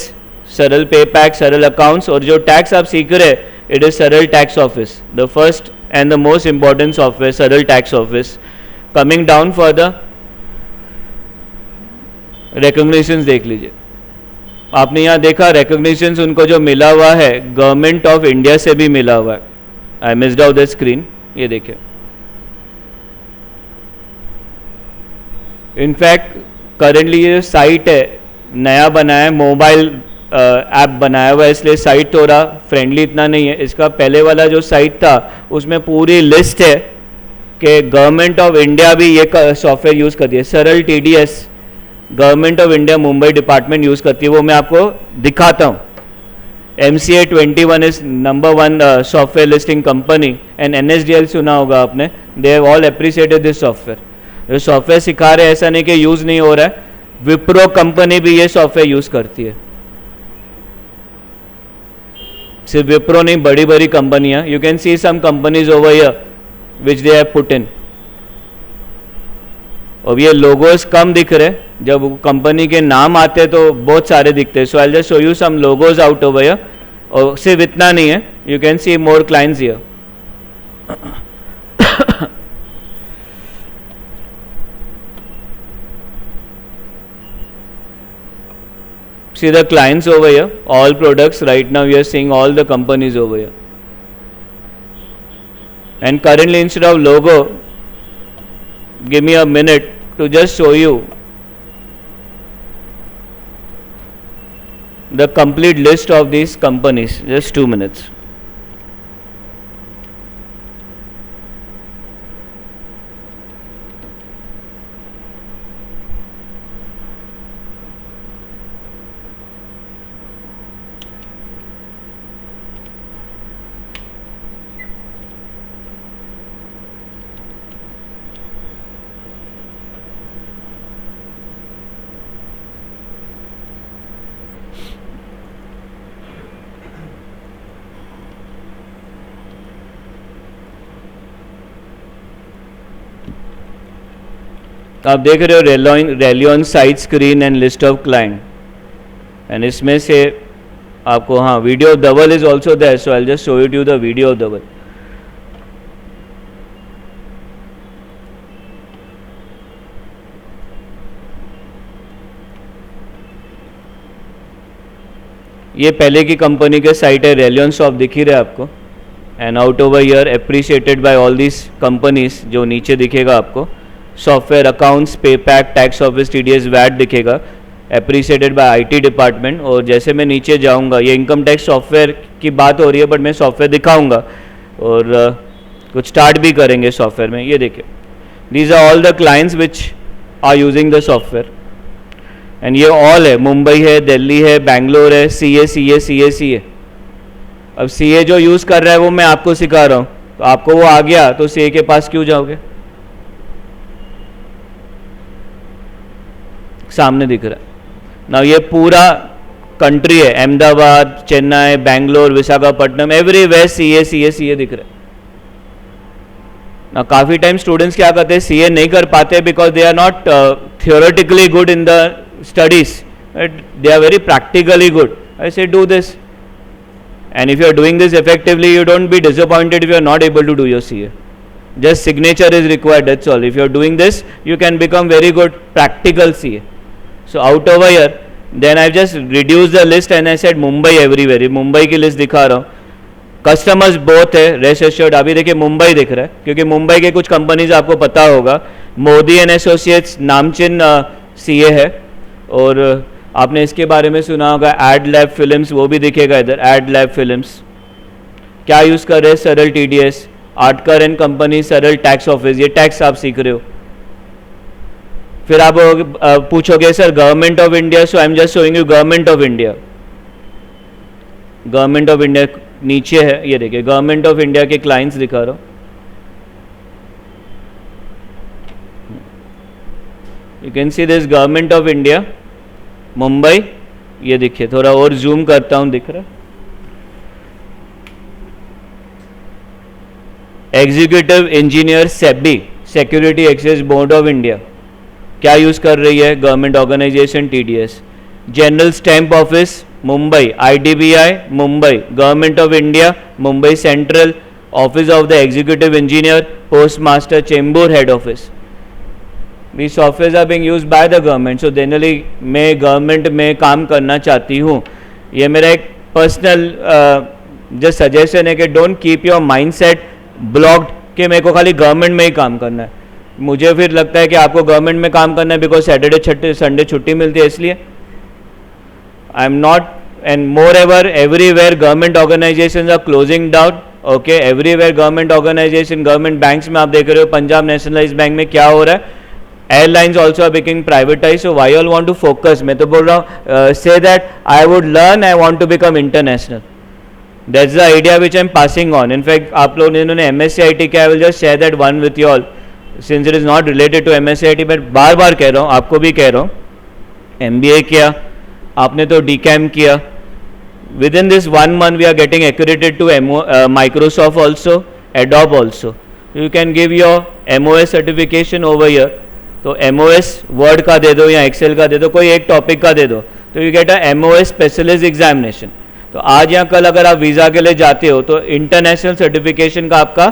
Speaker 1: Saral pay pack, सरल अकाउंट्स. और जो टैक्स आप सीख रहे it is Saral tax office, the first and the most important software, Saral tax office. Coming down further, recognitions देख लीजिए. आपने यहाँ देखा रिकॉग्निशंस उनको जो मिला हुआ है गवर्नमेंट ऑफ इंडिया से भी मिला हुआ है. I missed out the screen, ये देखिए. इनफैक्ट करेंटली ये साइट है नया बनाया है, मोबाइल ऐप बनाया हुआ है, इसलिए साइट थोड़ा फ्रेंडली इतना नहीं है. इसका पहले वाला जो साइट था उसमें पूरी लिस्ट है कि गवर्नमेंट ऑफ इंडिया भी ये सॉफ्टवेयर यूज़ करती है. सरल TDS government of India Mumbai department use करती है, वो मैं आपको दिखाता हूँ. MCA 21 is number 1 software listing company and NSDL सुना होगा आपने. They have all appreciated this software. जो सॉफ्टवेयर सिखा रहे हैं ऐसा नहीं कि यूज़ नहीं हो रहा है, विप्रो कंपनी भी ये सॉफ्टवेयर यूज करती है, सिर्फ विप्रो नहीं, बड़ी बड़ी कंपनियां, you can see some companies over here which they have put in. अब ये लोगोस कम दिख रहे, जब कंपनी के नाम आते तो बहुत सारे दिखते हैं। So I just show you some logos out over here, और सिर्फ इतना नहीं है, you can see more clients here. See the clients over here, all products. Right now we are seeing all the companies over here, and currently instead of logo, give me a minute to just show you the complete list of these companies. Just 2 minutes. आप देख रहे हो Relyon site screen and list of client, and इसमें से आपको, हाँ, video double is also there, so I just show it you the video double. ये पहले की कंपनी के साइट है, रेलियन शॉप दिख ही रहे आपको, and out over year appreciated by all this companies, जो नीचे दिखेगा आपको software accounts, paypack, tax office, TDS, VAT दिखेगा, अप्रिशिएटेड बाय आईटी डिपार्टमेंट। और जैसे मैं नीचे जाऊंगा, ये इनकम टैक्स सॉफ्टवेयर की बात हो रही है, बट मैं सॉफ्टवेयर दिखाऊंगा और कुछ स्टार्ट भी करेंगे सॉफ्टवेयर में। ये देखिए, these are all the clients which are using the software, and ये ऑल है, मुंबई है, दिल्ली है, बैंगलोर है, सीए। अब सीए जो यूज़ कर रहा है वो मैं आपको सिखा रहा हूँ, तो आपको वो आ गया तो सीए के पास क्यों जाओगे, सामने दिख रहा है ना। ये पूरा कंट्री है, अहमदाबाद, चेन्नई, बैंगलोर, विशाखापट्टनम, एवरीवेयर सीए दिख रहा है ना। काफ़ी टाइम स्टूडेंट्स क्या करते हैं, सीए नहीं कर पाते because they are not theoretically good in the studies, they are very practically good. I say do this, and if you are doing this effectively, you don't be disappointed if you are not able to do your CA. Just signature is required, that's all. If you are doing this, you can become very good practical CA. So out over here, then I've just reduced the list and I said Mumbai everywhere. Mumbai की list दिखा रहा हूँ. Customers बहुत है, rest assured. अभी देखिए मुंबई दिख रहा है क्योंकि मुंबई के कुछ कंपनीज आपको पता होगा. मोदी एंड एसोसिएट्स नामचिन सीए है, और आपने इसके बारे में सुना होगा. एड लैब फिल्म्स, वो भी दिखेगा इधर. एड लैब फिल्म्स क्या यूज़ कर रहे हैं? सरल टीडीएस. आटकर एंड कंपनी, सरल टैक्स ऑफिस. ये टैक्स आप सीख रहे हो. फिर आप पूछोगे sir government of India, so I am just showing you government of India. Government of India नीचे है, ये देखिए गवर्नमेंट ऑफ इंडिया के क्लाइंट्स दिखा रहा हूं. You can see this government of India Mumbai. ये देखिए, थोड़ा और जूम करता हूं, दिख रहा है. Executive engineer SEBI, security exchange board of India, क्या यूज़ कर रही है? Government organization TDS. General stamp office Mumbai, IDBI Mumbai, government of India Mumbai central, office of the executive engineer, post master, Chembur head office. The software are being used by the government. So generally मैं government में काम करना चाहती हूँ. ये मेरा एक personal जो सजेशन है कि don't keep your mind set blocked कि मेरे को खाली गवर्नमेंट में ही काम करना है. मुझे फिर लगता है कि आपको गवर्नमेंट में काम करना है बिकॉज सैटरडे संडे छुट्टी मिलती है, इसलिए. I am not, and more ever everywhere government organization are closing down. Okay, everywhere government organization. Government banks में आप देख रहे हो, पंजाब नेशनलाइज बैंक में क्या हो रहा है? Airlines also are becoming privatize. So why all want to focus. मैं तो बोल रहा हूँ say that I would learn, I want to become international. That's the idea which I am passing on. In fact, आप लोग जिन्होंने MSc IT किया, I will just share that one with you all, since it is not related to MSc IT. मैं बार बार कह रहा हूँ, आपको भी कह रहा हूँ MBA किया, आपने तो DCAM किया. Within this 1 month we are getting accredited to Microsoft also, Adobe also. You can give your MOS certification over here. तो MOS वर्ड का दे दो या एक्सेल का दे दो, कोई एक टॉपिक का दे दो, तो you get a MOS specialist examination. तो आज या कल अगर आप वीज़ा के लिए जाते हो तो इंटरनेशनल सर्टिफिकेशन का आपका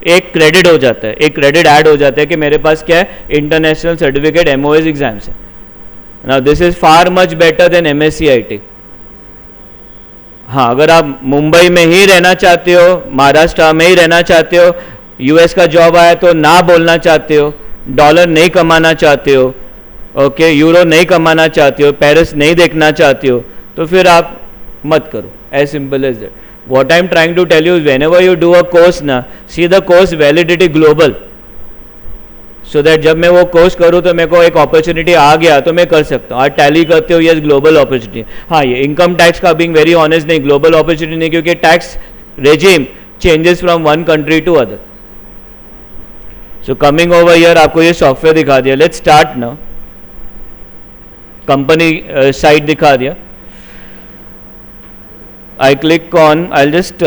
Speaker 1: एक क्रेडिट हो जाता है, एक क्रेडिट ऐड हो जाता है कि मेरे पास क्या है, इंटरनेशनल सर्टिफिकेट MOS एग्जाम से. Now this is far much better than MSc IT. हाँ, अगर आप मुंबई में ही रहना चाहते हो, महाराष्ट्र में ही रहना चाहते हो, US का जॉब आया तो ना बोलना चाहते हो, डॉलर नहीं कमाना चाहते हो, ओके, यूरो नहीं कमाना चाहते हो, पेरिस नहीं देखना चाहते हो, तो फिर आप मत करो. As simple as that. What I am trying to tell you, whenever you do a course ना, see the course validity global, so that जब मैं वो कोर्स करूँ तो मेरे को एक अपॉर्चुनिटी आ गया तो मैं कर सकता हूँ. आज टैली करते हो, ये ग्लोबल अपॉर्चुनिटी. हाँ, ये इनकम टैक्स का बीइंग वेरी ऑनेस्ट नहीं, ग्लोबल अपॉर्चुनिटी नहीं, क्योंकि tax regime changes from one country to other. So coming over here आपको ये सॉफ्टवेयर दिखा दिया. Let's start now. Company site दिखा दिया. I click on, I just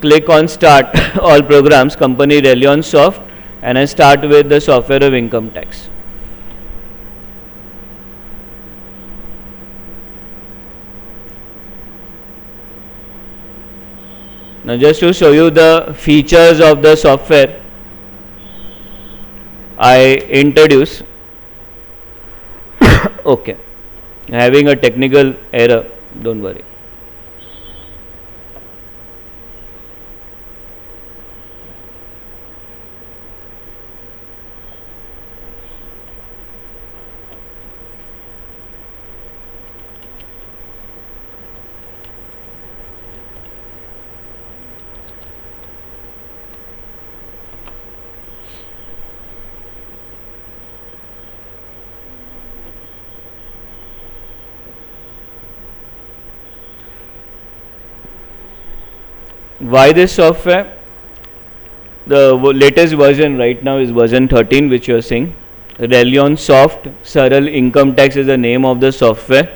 Speaker 1: click on start all programs, company Reliance Soft, and I start with the software of income tax. Now just to show you the features of the software, I introduce okay, having a technical error, don't worry. Why this software? The latest version right now is version 13, which you are seeing. Reliance Soft Saral Income Tax is the name of the software.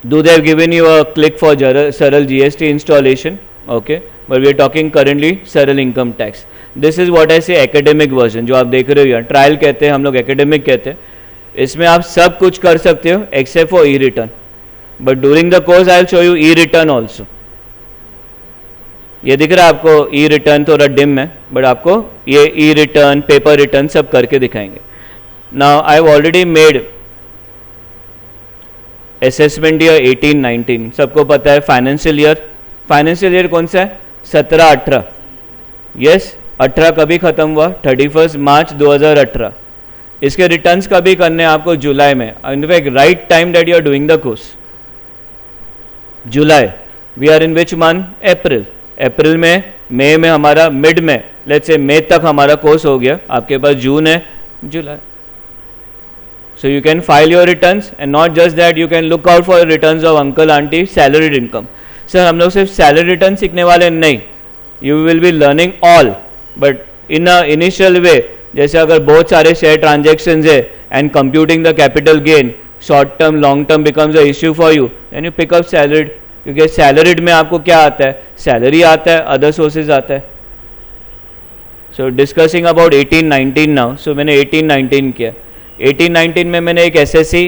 Speaker 1: Though they have given you a click for Saral GST installation, okay, but we are talking currently Saral Income Tax. This is what I say academic version. जो आप देख रहे हो यहाँ trial कहते हैं, हम लोग academic कहते हैं. इसमें आप सब कुछ कर सकते हो except for e-return. But during the course I will show you e-return also. ये दिख रहा है आपको e-return, थोड़ा डिम है, बट आपको ये e-return, पेपर रिटर्न सब करके दिखाएंगे. Now I have already made assessment year 18-19, सबको पता है. फाइनेंशियल ईयर कौन सा है? 17-18. यस, 18 कभी खत्म हुआ? 31 मार्च 2018. इसके रिटर्न्स कभी करने हैं आपको? जुलाई में. In fact right time that you are doing the course, July. We are in which month? अप्रैल में, मई में, हमारा मिड में, लेट्स से मई तक हमारा कोर्स हो गया. आपके पास जून है, जुलाई. So you can file your returns and not just that, you can look out for returns of uncle aunty salaried income. Sir हम लोग सिर्फ सैलरी रिटर्न सीखने वाले नहीं, you will be learning all, but in a initial way. जैसे अगर बहुत सारे शेयर ट्रांजेक्शन है and computing the capital gain, short term long term becomes a issue for you, and you pick up salaried. क्योंकि salaried में आपको क्या आता है? सैलरी आता है, अदर सोर्सेज आता है. सो डिस्कसिंग अबाउट 18-19 नाउ. सो मैंने 18-19 किया. 18-19 में मैंने एक SSC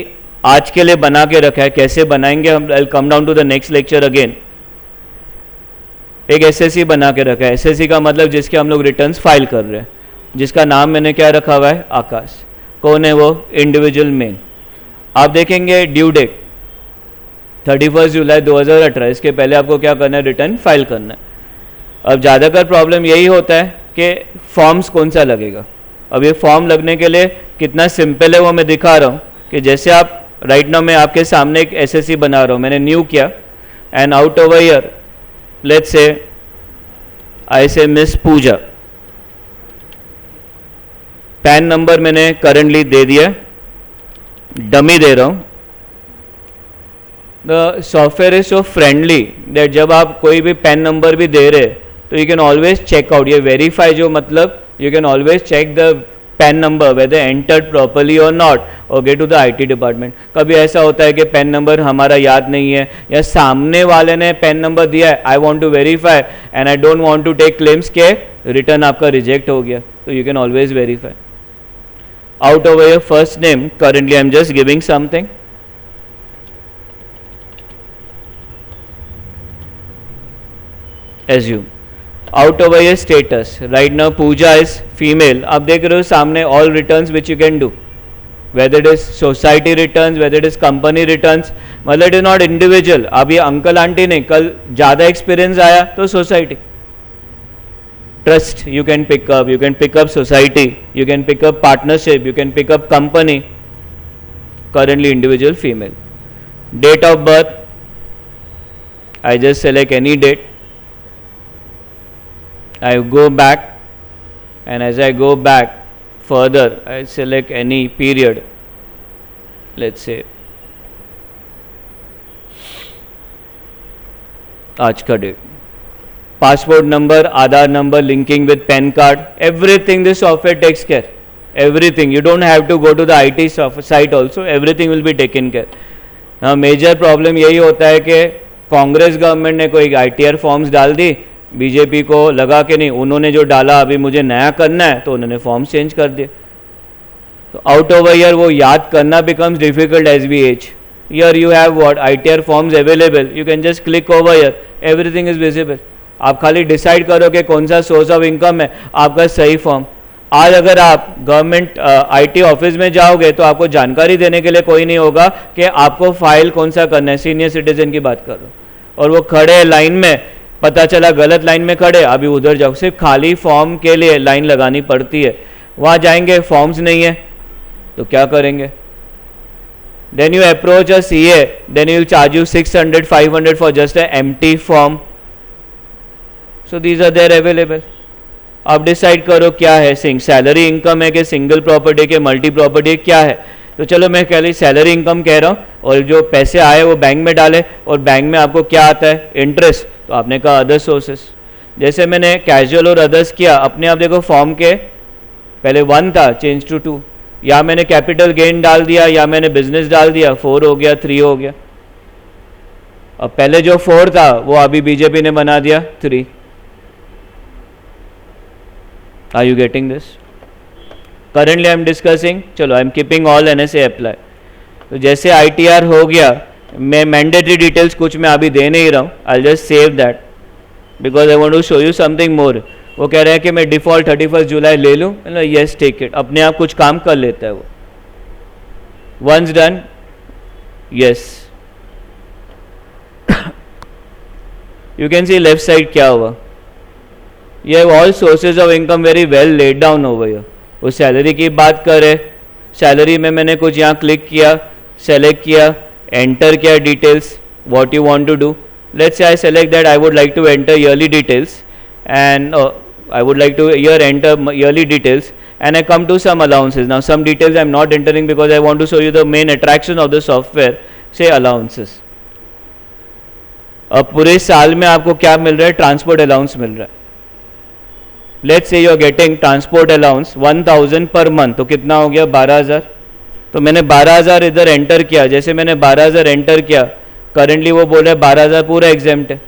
Speaker 1: आज के लिए बना के रखा है. कैसे बनाएंगे हम, I will come down to the next lecture again. एक SSC बना के रखा है. SSC का मतलब जिसके हम लोग रिटर्न्स फाइल कर रहे हैं, जिसका नाम मैंने क्या रखा हुआ है? आकाश. कौन है वो? Individual main. आप देखेंगे ड्यू डेट 31 जुलाई 2018. इसके पहले आपको क्या करना है? रिटर्न फाइल करना है. अब ज़्यादातर प्रॉब्लम यही होता है कि फॉर्म्स कौन सा लगेगा. अब ये फॉर्म लगने के लिए कितना सिंपल है वो मैं दिखा रहा हूँ. कि जैसे आप राइट नाउ मैं आपके सामने एक SSC बना रहा हूँ, मैंने न्यू किया and out over year let's say I say miss Pooja. PAN number मैंने करंटली दे दिया, डमी दे रहा हूँ. The software is so friendly that जब आप कोई भी पैन नंबर भी दे रहे तो you can always check out. ये वेरीफाई जो मतलब you can always check the PAN number whether entered properly or not, or get to the IT department. कभी ऐसा होता है कि PAN number हमारा याद नहीं है या सामने वाले ने PAN number दिया है, I want to verify and I don't want to take claims के return आपका reject हो गया, तो you can always verify. Out over your first name, currently I am just giving something. Assume. Out over your status, right now Pooja is female. आप देख रहे हो सामने all returns which you can do, whether it is society returns, whether it is company returns, मतलब it is not individual. अब ये uncle aunty नहीं, कल ज़्यादा एक्सपीरियंस आया तो society. Trust you can pick up society, you can pick up partnership, you can pick up company. Currently individual female. Date of birth, I just select any date. I go back, and as I go back further, I select any period. Let's say आज का date. Passport number, Aadhaar number, linking with PAN card, everything this software takes care. Everything. You don't have to go to the IT site also. Everything will be taken care. Now major problem यही होता है कि Congress government ने कोई ITR forms डाल दी, BJP को लगा कि नहीं, उन्होंने जो डाला अभी मुझे नया करना है, तो उन्होंने फॉर्म्स चेंज कर दिए. तो आउट ओवर ईयर वो याद करना becomes difficult as we age. Here you have what ITR forms available. You can just click over here. Everything is visible. आप खाली डिसाइड करो कि कौन सा सोर्स ऑफ इनकम है, आपका सही फॉर्म. आज अगर आप गवर्नमेंट IT ऑफिस में जाओगे तो आपको जानकारी देने के लिए कोई नहीं होगा कि आपको फाइल कौन सा करना है. सीनियर सिटीजन की बात कर रहा हूँ, और वो खड़े लाइन में, पता चला गलत लाइन में खड़े, अभी उधर जाओ. सिर्फ खाली फॉर्म के लिए लाइन लगानी पड़ती है. वहाँ जाएंगे, फॉर्म्स नहीं है तो क्या करेंगे? Then you approach a CA, then he will charge you 600, 500 for just an empty form. So these are there available. आप डिसाइड करो क्या है, सैलरी इनकम है कि सिंगल प्रॉपर्टी के मल्टी प्रॉपर्टी क्या है. तो चलो मैं कह ली सैलरी इनकम कह रहा हूँ, और जो पैसे आए वो बैंक में डाले, और बैंक में आपको क्या आता है? इंटरेस्ट. तो आपने कहा अदर सोर्सेस. जैसे मैंने कैजुअल और अदर्स किया, अपने आप देखो फॉर्म के पहले 1 था, चेंज टू 2, या मैंने कैपिटल गेन डाल दिया, या मैंने बिजनेस डाल दिया, 4 हो गया, 3 हो गया. अब पहले जो 4 था वो अभी बीजेपी ने बना दिया 3. Are you getting this? Currently I am discussing, चलो I am keeping all NSA apply. तो जैसे ITR हो गया, मैं मैंडेटरी डिटेल्स कुछ मैं अभी दे नहीं रहा हूँ. I'll just save that because I want to show you something more. वो कह रहे हैं कि मैं डिफ़ॉल्ट 31 जुलाई ले लूँ. Yes take it. अपने आप कुछ काम कर लेता है वो. Once done, yes. You can see left side क्या हुआ. ये all sources of income very well laid down over here. वो सैलरी की बात करे, सैलरी में मैंने कुछ यहाँ क्लिक किया, सेलेक्ट किया, एंटर किया details, what you want to do. Let's say I select that I would like to enter yearly details, and I would like to here enter yearly details, and I come to some allowances. Now some details I am not entering because I want to show you the main attraction of the software. Say allowances. अब पूरे साल में आपको क्या मिल रहा है? Transport allowance मिल रहा है. Let's say you are getting transport allowance 1000 per month, तो कितना हो गया? 12000. तो मैंने 12000 इधर एंटर किया. जैसे मैंने 12000 एंटर किया, करेंटली वो बोल रहा है 12000 पूरा एग्जेम्प्ट है.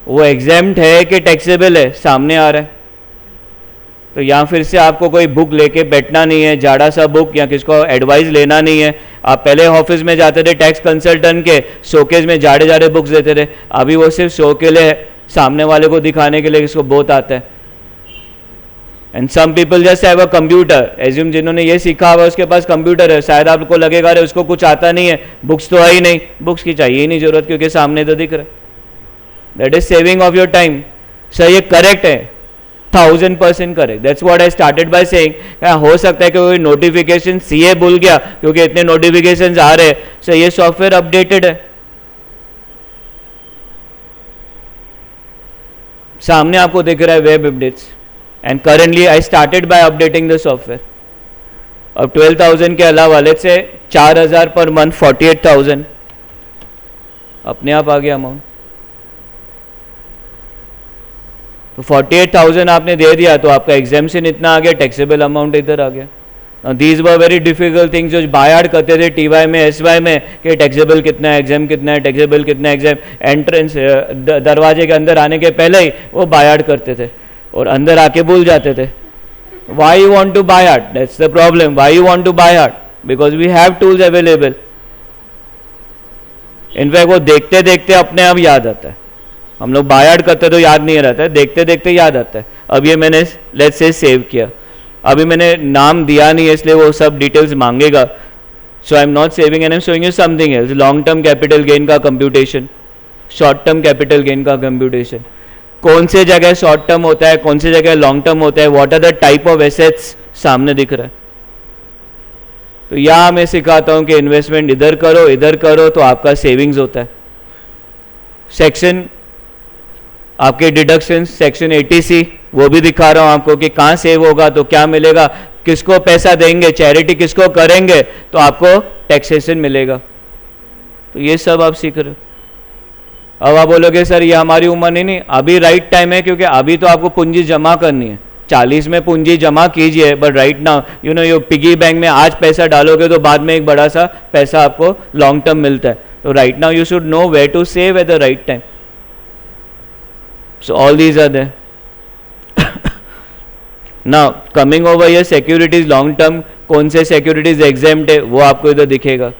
Speaker 1: वो एग्जेम्प्ट है कि टैक्सेबल है, सामने आ रहा है. तो यहाँ फिर से आपको कोई बुक लेके बैठना नहीं है, जाड़ा सा बुक, या किसको एडवाइस लेना नहीं है. आप पहले ऑफिस में जाते थे टैक्स कंसल्टेंट के, शोकेज में जाड़े जाड़े बुक्स देते थे. अभी वो सिर्फ शो के लिए, सामने वाले को दिखाने के लिए किसको बहुत आता है. And some people just have a computer. Assume जिन्होंने ये सीखा हुआ उसके पास कंप्यूटर है, शायद आपको लगेगा रे उसको कुछ आता नहीं है, बुक्स तो आई नहीं. बुक्स की चाहिए ही नहीं जरूरत, क्योंकि सामने तो दिख रहा है. That is saving of your time. Sir ये करेक्ट है, 1000% correct. That's what I started by saying. हो सकता है कि कोई नोटिफिकेशन CA भूल गया, क्योंकि इतने नोटिफिकेशन आ रहे हैं. सर ये सॉफ्टवेयर अपडेटेड है, सामने आपको दिख रहा है web updates. And currently I started by updating the software. अब 12,000 के अलावा लेट्स से 4000 पर मंथ, 48,000 अपने आप आ गया अमाउंट. तो 48,000 आपने दे दिया तो आपका एग्जाम्शन इतना आ गया, टैक्सेबल अमाउंट इधर आ गया. These were very difficult things जो बायाड करते थे टीवाई में, एसवाई में, कि टैक्सेबल कितना है, एग्जाम कितना है, टैक्सेबल कितना है, एग्जाम एंट्रेंस दरवाजे के अंदर आने के पहले ही वो बायाड करते थे और अंदर आके भूल जाते थे. Why you want to byheart? That's the problem. Why you want to byheart? Because we have tools available. In fact वो देखते देखते अपने आप याद आता है. हम लोग बायाड करते तो याद नहीं रहता है, देखते देखते याद आता है. अब ये मैंने लेट्स से सेव किया, अभी मैंने नाम दिया नहीं है इसलिए वो सब डिटेल्स मांगेगा. So I am not saving and I am showing you something else. Long term capital gain का computation, short term capital gain का कंप्यूटेशन, कौन से जगह शॉर्ट टर्म होता है, कौन से जगह लॉन्ग टर्म होता है, what are the type of assets सामने दिख रहा है. तो यहाँ मैं सिखाता हूँ कि इन्वेस्टमेंट इधर करो तो आपका सेविंग्स होता है. सेक्शन आपके डिडक्शन, सेक्शन 80C वो भी दिखा रहा हूँ आपको कि कहाँ सेव होगा तो क्या मिलेगा, किसको पैसा देंगे, चैरिटी किसको करेंगे तो आपको टैक्सेशन मिलेगा. तो ये सब आप सीख रहे हो. अब आप बोलोगे सर ये हमारी उम्र नहीं, अभी राइट टाइम है क्योंकि अभी तो आपको पूंजी जमा करनी है. 40 में पूंजी जमा कीजिए, but right now you know yo piggy bank में आज पैसा डालोगे तो बाद में एक बड़ा सा पैसा आपको लॉन्ग टर्म मिलता है. तो right now you should know where to save at the right time. So all these are there. Now coming over here securities long term, कौन से सिक्योरिटीज एग्जेम्प्ट है वो आपको इधर दिखेगा.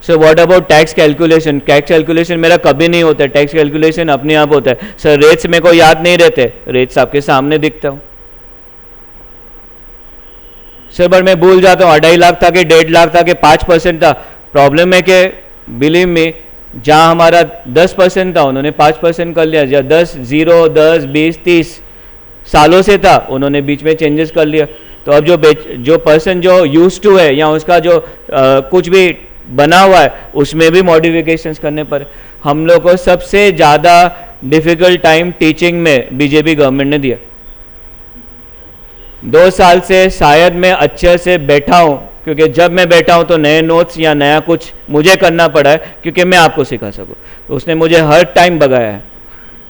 Speaker 1: So what about tax calculation? Tax calculation मेरा कभी नहीं होता है, टैक्स कैलकुलेशन अपने आप होता है. सर रेट्स मेरे को याद नहीं रहते, रेट्स आपके सामने दिखता हूँ. सर पर मैं भूल जाता हूँ 2.5 लाख था कि 1.5 लाख था कि 5% था. प्रॉब्लम है कि बिलीव में जहाँ हमारा 10% था उन्होंने 5% कर लिया, या 10, 0, 10, 20, 30 सालों से था उन्होंने बीच में चेंजेस कर लिया. तो अब जो पर्सन जो यूज टू है या उसका जो कुछ भी बना हुआ है उसमें भी मॉडिफिकेशंस करने पर. हम लोग को सबसे ज़्यादा डिफिकल्ट टाइम टीचिंग में बीजेपी गवर्नमेंट ने दिया. 2 साल से शायद मैं अच्छे से बैठा हूँ, क्योंकि जब मैं बैठा हूँ तो नए नोट्स या नया कुछ मुझे करना पड़ा है क्योंकि मैं आपको सिखा सकूँ. तो उसने मुझे हर टाइम भगाया है,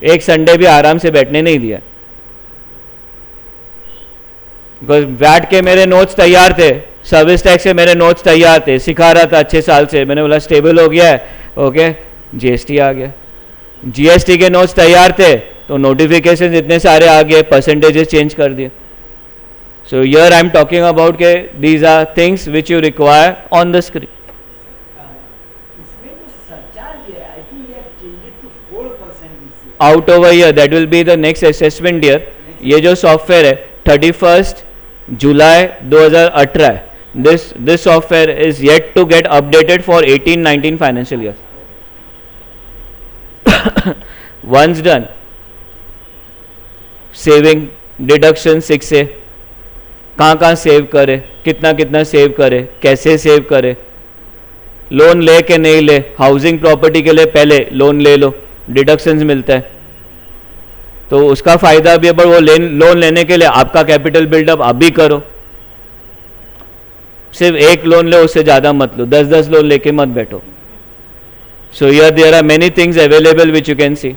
Speaker 1: एक संडे भी आराम से बैठने नहीं दिया. बिकॉज वैट के मेरे नोट्स तैयार थे, सर्विस टैक्स से मेरे नोट्स तैयार थे, सिखा रहा था अच्छे साल से. मैंने बोला स्टेबल हो गया है, ओके जीएसटी आ गया. जीएसटी के नोट्स तैयार थे तो नोटिफिकेशन इतने सारे आ गए, परसेंटेजेस चेंज कर दिए. So here I am talking about के these are things which you require on the screen.
Speaker 2: इसमें जो सरचार्ज है, I think they have changed it to 4% this year.
Speaker 1: Out over year that will be the next assessment year. ये जो software है 31 जुलाई 2018 है. This software is yet to get updated for 18-19 financial year. Once done, saving deduction 6 से कहाँ save करे, कितना कितना save करे, कैसे सेव करे, लोन ले के नहीं ले. हाउसिंग प्रॉपर्टी के लिए पहले लोन ले लो, डिडक्शंस मिलता है तो उसका फायदा भी है. पर वो लोन लेने के लिए आपका कैपिटल बिल्डअप अभी करो. सिर्फ एक लोन लो, उससे ज़्यादा मत लो, 10-10 लोन लेके मत बैठो. So here there are many things available which you can see.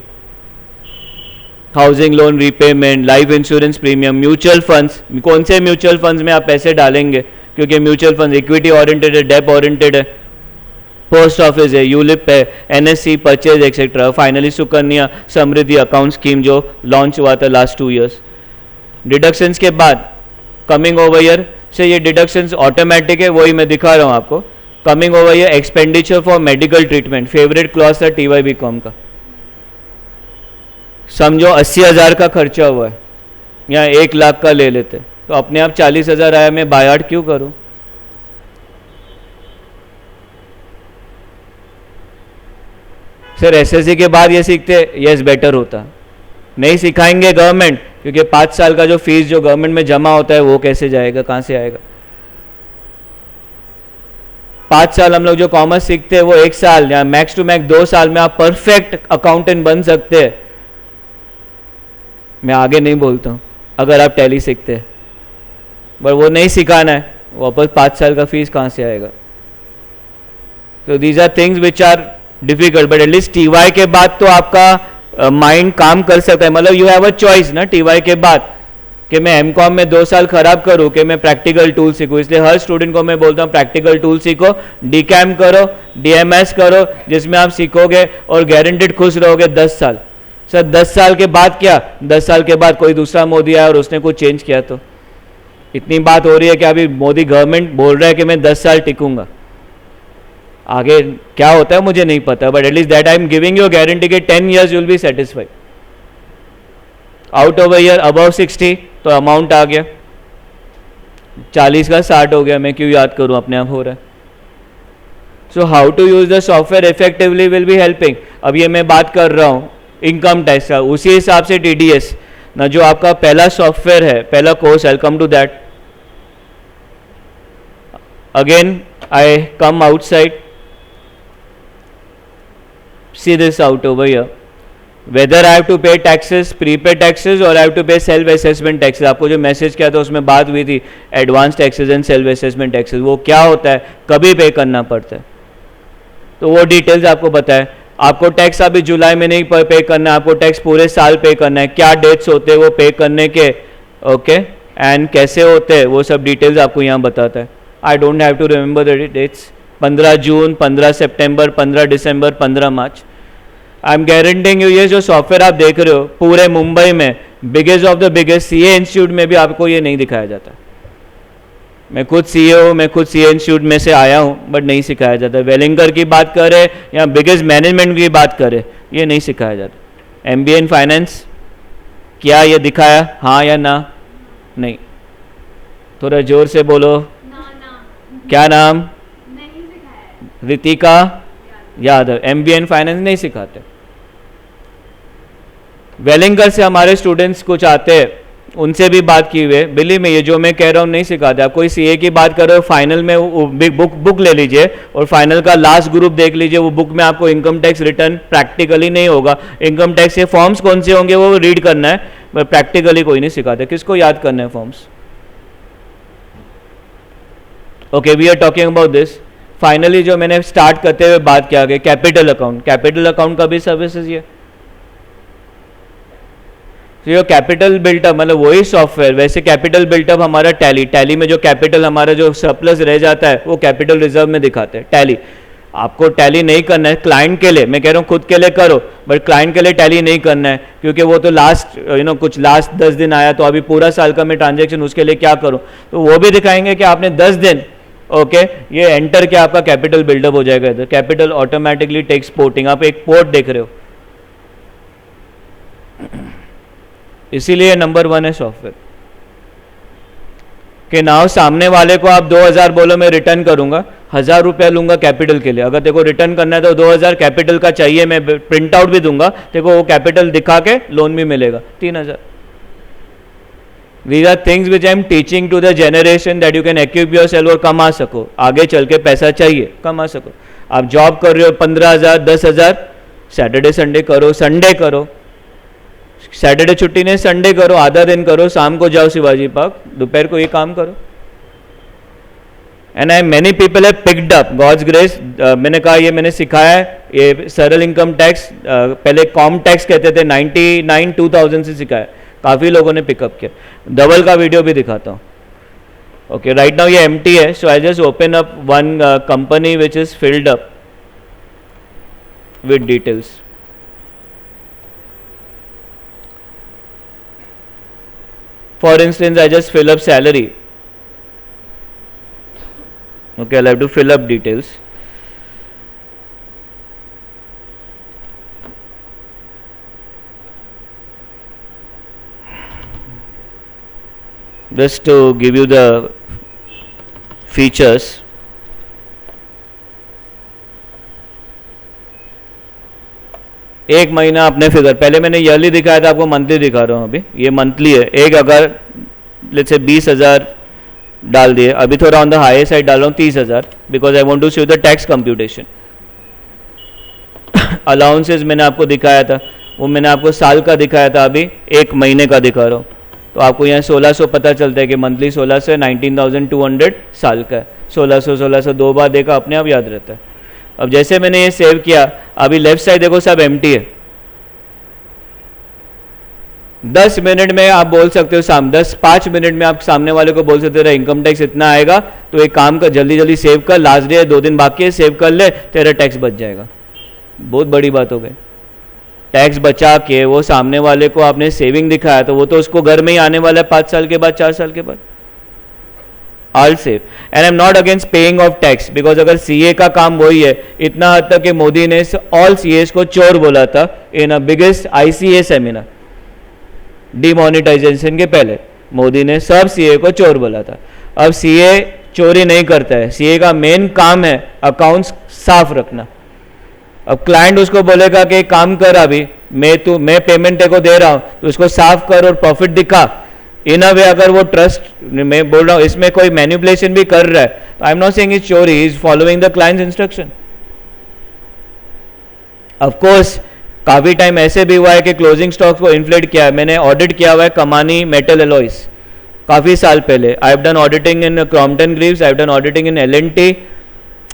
Speaker 1: Housing loan repayment, life insurance premium, mutual funds. कौन से म्यूचुअल फंड्स में आप पैसे डालेंगे, क्योंकि म्यूचुअल फंड्स इक्विटी ओरिएंटेड है, डेप ओरिएंटेड है. पोस्ट ऑफिस है, यूलिप है, NSC, purchase etcetera. Finally Sukanya Samriddhi account scheme जो लॉन्च हुआ था लास्ट 2 years. डिडक्शंस के बाद कमिंग ओवर ईयर से ये डिडक्शंस ऑटोमेटिक है, वही मैं दिखा रहा हूँ आपको. Coming over year expenditure for medical treatment, favourite clause था TYBCom का. समझो 80,000 का खर्चा हुआ है या 1 लाख का ले लेते तो अपने आप 40,000 आया, मैं बायार्ड क्यों करूं? सर एसएससी के बाद ये सीखते, यस बेटर होता. नहीं सिखाएंगे गवर्नमेंट, क्योंकि 5 साल का जो फीस जो गवर्नमेंट में जमा होता है वो कैसे जाएगा, कहाँ से आएगा? 5 साल हम लोग जो कॉमर्स सीखते हैं वो 1 साल या मैक्स टू मैक्स 2 साल में आप परफेक्ट अकाउंटेंट बन सकते हैं. मैं आगे नहीं बोलता हूँ, अगर आप टैली सीखते हैं, पर वो नहीं सिखाना है, वापस 5 साल का फीस कहाँ से आएगा? तो these are things which are difficult, but at least TY के बाद तो आपका माइंड काम कर सकता है, मतलब यू हैव अ चॉइस ना टीवाई के बाद कि मैं एमकॉम में 2 साल खराब करूं कि मैं प्रैक्टिकल टूल सीखूं। इसलिए हर स्टूडेंट को मैं बोलता हूं प्रैक्टिकल टूल सीखो, डीकैम करो, डीएमएस करो, जिसमें आप सीखोगे और गारंटेड खुश रहोगे 10 साल। सर 10 साल के बाद क्या, 10 साल के बाद कोई दूसरा मोदी आया और उसने कुछ चेंज किया तो इतनी बात हो रही है कि अभी मोदी गवर्नमेंट बोल रहा है कि मैं 10 साल टिकूंगा, आगे क्या होता है मुझे नहीं पता, but at least that I am giving you guarantee के 10 years you will be satisfied. Out of a year above 60 तो अमाउंट आ गया, 40 का 60 हो गया, मैं क्यों याद करूं, अपने आप हो रहा है। So how to use the software effectively will be helping. अब ये मैं बात कर रहा हूं इनकम टैक्स का, उसी हिसाब से टीडीएस ना जो आपका पहला सॉफ्टवेयर है, पहला course, I come to that again, I come outside, see this out over here, whether I have to pay taxes, prepaid taxes or I have to pay self assessment taxes। आपको जो message किया था उसमें बात हुई थी advance taxes and self assessment taxes, वो क्या होता है, कभी पे करना पड़ता है, तो वो डिटेल्स आपको पता है। आपको टैक्स अभी जुलाई में नहीं पे करना है, आपको टैक्स पूरे साल पे करना है, क्या डेट्स होते हैं वो पे करने के, ओके, एंड कैसे होते हैं वो सब डिटेल्स आपको यहाँ बताता है। I don't have to remember the dates, 15 June, 15 सितंबर, 15 दिसंबर, 15 March. I am guaranteeing you ये जो सॉफ्टवेयर आप देख रहे हो पूरे मुंबई में biggest of the biggest CA institute में भी आपको ये नहीं दिखाया जाता। मैं खुद सीए हूँ, मैं खुद सीए इंस्टीट्यूट में से आया हूँ, बट नहीं सिखाया जाता। वेलिंगर की बात करें या बिगेस्ट मैनेजमेंट की बात करें, ये नहीं सिखाया जाता। एमबीए इन फाइनेंस क्या ये दिखाया, हाँ या ना? नहीं। थोड़ा जोर से बोलो
Speaker 3: ना।
Speaker 1: क्या नाम?
Speaker 3: नहीं सिखाया।
Speaker 1: Ritika Yadav. MBA in finance नहीं सिखाते। वेलिंगर से हमारे स्टूडेंट्स कुछ आते हैं, उनसे भी बात की हुई है, बिलीव में ये जो मैं कह रहा हूँ नहीं सिखाते। आप कोई सीए की बात करो, फाइनल में बुक ले लीजिए और फाइनल का लास्ट ग्रुप देख लीजिए, वो बुक में आपको इनकम टैक्स रिटर्न प्रैक्टिकली नहीं होगा। इनकम टैक्स के फॉर्म्स कौन से होंगे वो रीड करना है, बट प्रैक्टिकली कोई नहीं सिखाते। किसको याद करना है forms? Okay, we are talking about this. Finally जो मैंने स्टार्ट करते हुए बात किया गया कैपिटल अकाउंट। कैपिटल अकाउंट का भी सर्विसेज ये, तो कैपिटल बिल्टअप मतलब वही सॉफ्टवेयर। वैसे कैपिटल बिल्टअप हमारा टैली में जो कैपिटल हमारा जो सरप्लस रह जाता है वो कैपिटल रिजर्व में दिखाते हैं। टैली आपको टैली नहीं करना है क्लाइंट के लिए, मैं कह रहा हूँ खुद के लिए करो, बट क्लाइंट के लिए टैली नहीं करना है, क्योंकि वो तो लास्ट कुछ लास्ट 10 दिन आया, तो अभी पूरा साल का मैं ट्रांजेक्शन उसके लिए क्या करूँ, तो वो भी दिखाएंगे कि आपने 10 दिन ओके ये एंटर किया, आपका कैपिटल बिल्डअप हो जाएगा इधर। कैपिटल ऑटोमेटिकली टेक्स पोर्टिंग, आप एक पोर्ट देख रहे हो, इसीलिए नंबर 1 है सॉफ्टवेयर कि नाउ सामने वाले को आप 2000 बोलो मैं रिटर्न करूंगा, 1000 रुपया लूंगा कैपिटल के लिए। अगर देखो रिटर्न करना है तो 2000 कैपिटल का चाहिए, मैं प्रिंट आउट भी दूंगा, देखो वो कैपिटल दिखा के लोन भी मिलेगा 3000। These are things which I am teaching to the generation that you can equip yourself और कमा सको, आगे चल के पैसा चाहिए कमा सको। आप जॉब कर रहे हो 15,000 10,000, सैटरडे संडे करो, संडे करो, सैटरडे छुट्टी नहीं संडे करो, आधा दिन करो, शाम को जाओ शिवाजी पार्क, दोपहर को ये काम करो। And I many people have picked up God's grace. मैंने कहा ये मैंने सिखाया है, ये सरल इनकम टैक्स पहले कॉम टैक्स कहते थे, 99 2000 से सिखाया, काफ़ी लोगों ने पिकअप किया। डबल का वीडियो भी दिखाता हूँ। ओके, राइट नाउ ये एम्प्टी है, so I just open up one company which is filled up with details. For instance, I just fill up salary. Okay, I'll have to fill up details. Just to give you the features. एक महीना अपने figure, पहले मैंने yearly दिखाया था, आपको monthly दिखा रहा हूँ अभी। ये मंथली है। एक अगर लेट्स से 20,000 डाल दिए, अभी थोड़ा ऑन द हाई साइड डाल रहा हूँ 30,000, because I want to see the tax computation. Allowances मैंने आपको दिखाया था, वो मैंने आपको साल का दिखाया था, अभी एक महीने का दिखा रहा हूँ। तो आपको यहाँ 1600 पता चलता है कि मंथली 16 से 19,200 साल का है। 1600 2 बार देखा, अपने आप याद रहता है। अब जैसे मैंने ये सेव किया, अभी लेफ्ट साइड देखो सब एम्प्टी है, 10 मिनट में आप बोल सकते हो 5 मिनट में आप सामने वाले को बोल सकते हो इनकम टैक्स इतना आएगा, तो एक काम कर, जल्दी जल्दी सेव कर, लास्ट डे 2 दिन बाकी है, सेव कर ले, तेरा टैक्स बच जाएगा। बहुत बड़ी बात हो गई। टैक्स बचा के वो सामने वाले को आपने सेविंग दिखाया, तो वो तो उसको घर में ही आने वाला है 5 साल के बाद, 4 साल के बाद। I'll save and I'm not against paying of tax because अगर CA का काम वही है, इतना हद तक कि मोदी ने all CAs को चोर बोला था in a biggest ICA seminar, demonetisation के पहले मोदी ने सब CA को चोर बोला था। अब CA चोरी नहीं करता है, CA का मेन काम है अकाउंट्स साफ रखना। अब क्लाइंट उसको बोलेगा कि काम कर, अभी मैं पेमेंट तेरे को दे रहा हूं, तो उसको साफ कर और प्रॉफिट दिखा। इन अ वे अगर वो ट्रस्ट, मैं बोल रहा हूँ इसमें कोई मैनिपुलेशन भी कर रहा है, तो I am not saying is चोरी, he is following the clients instruction. Of course काफी टाइम ऐसे भी हुआ है कि क्लोजिंग स्टॉक्स को इन्फ्लेट किया है। मैंने ऑडिट किया हुआ है कमानी मेटल एलॉयज काफी साल पहले। I have done auditing in Crompton Greaves, I have done auditing in L&T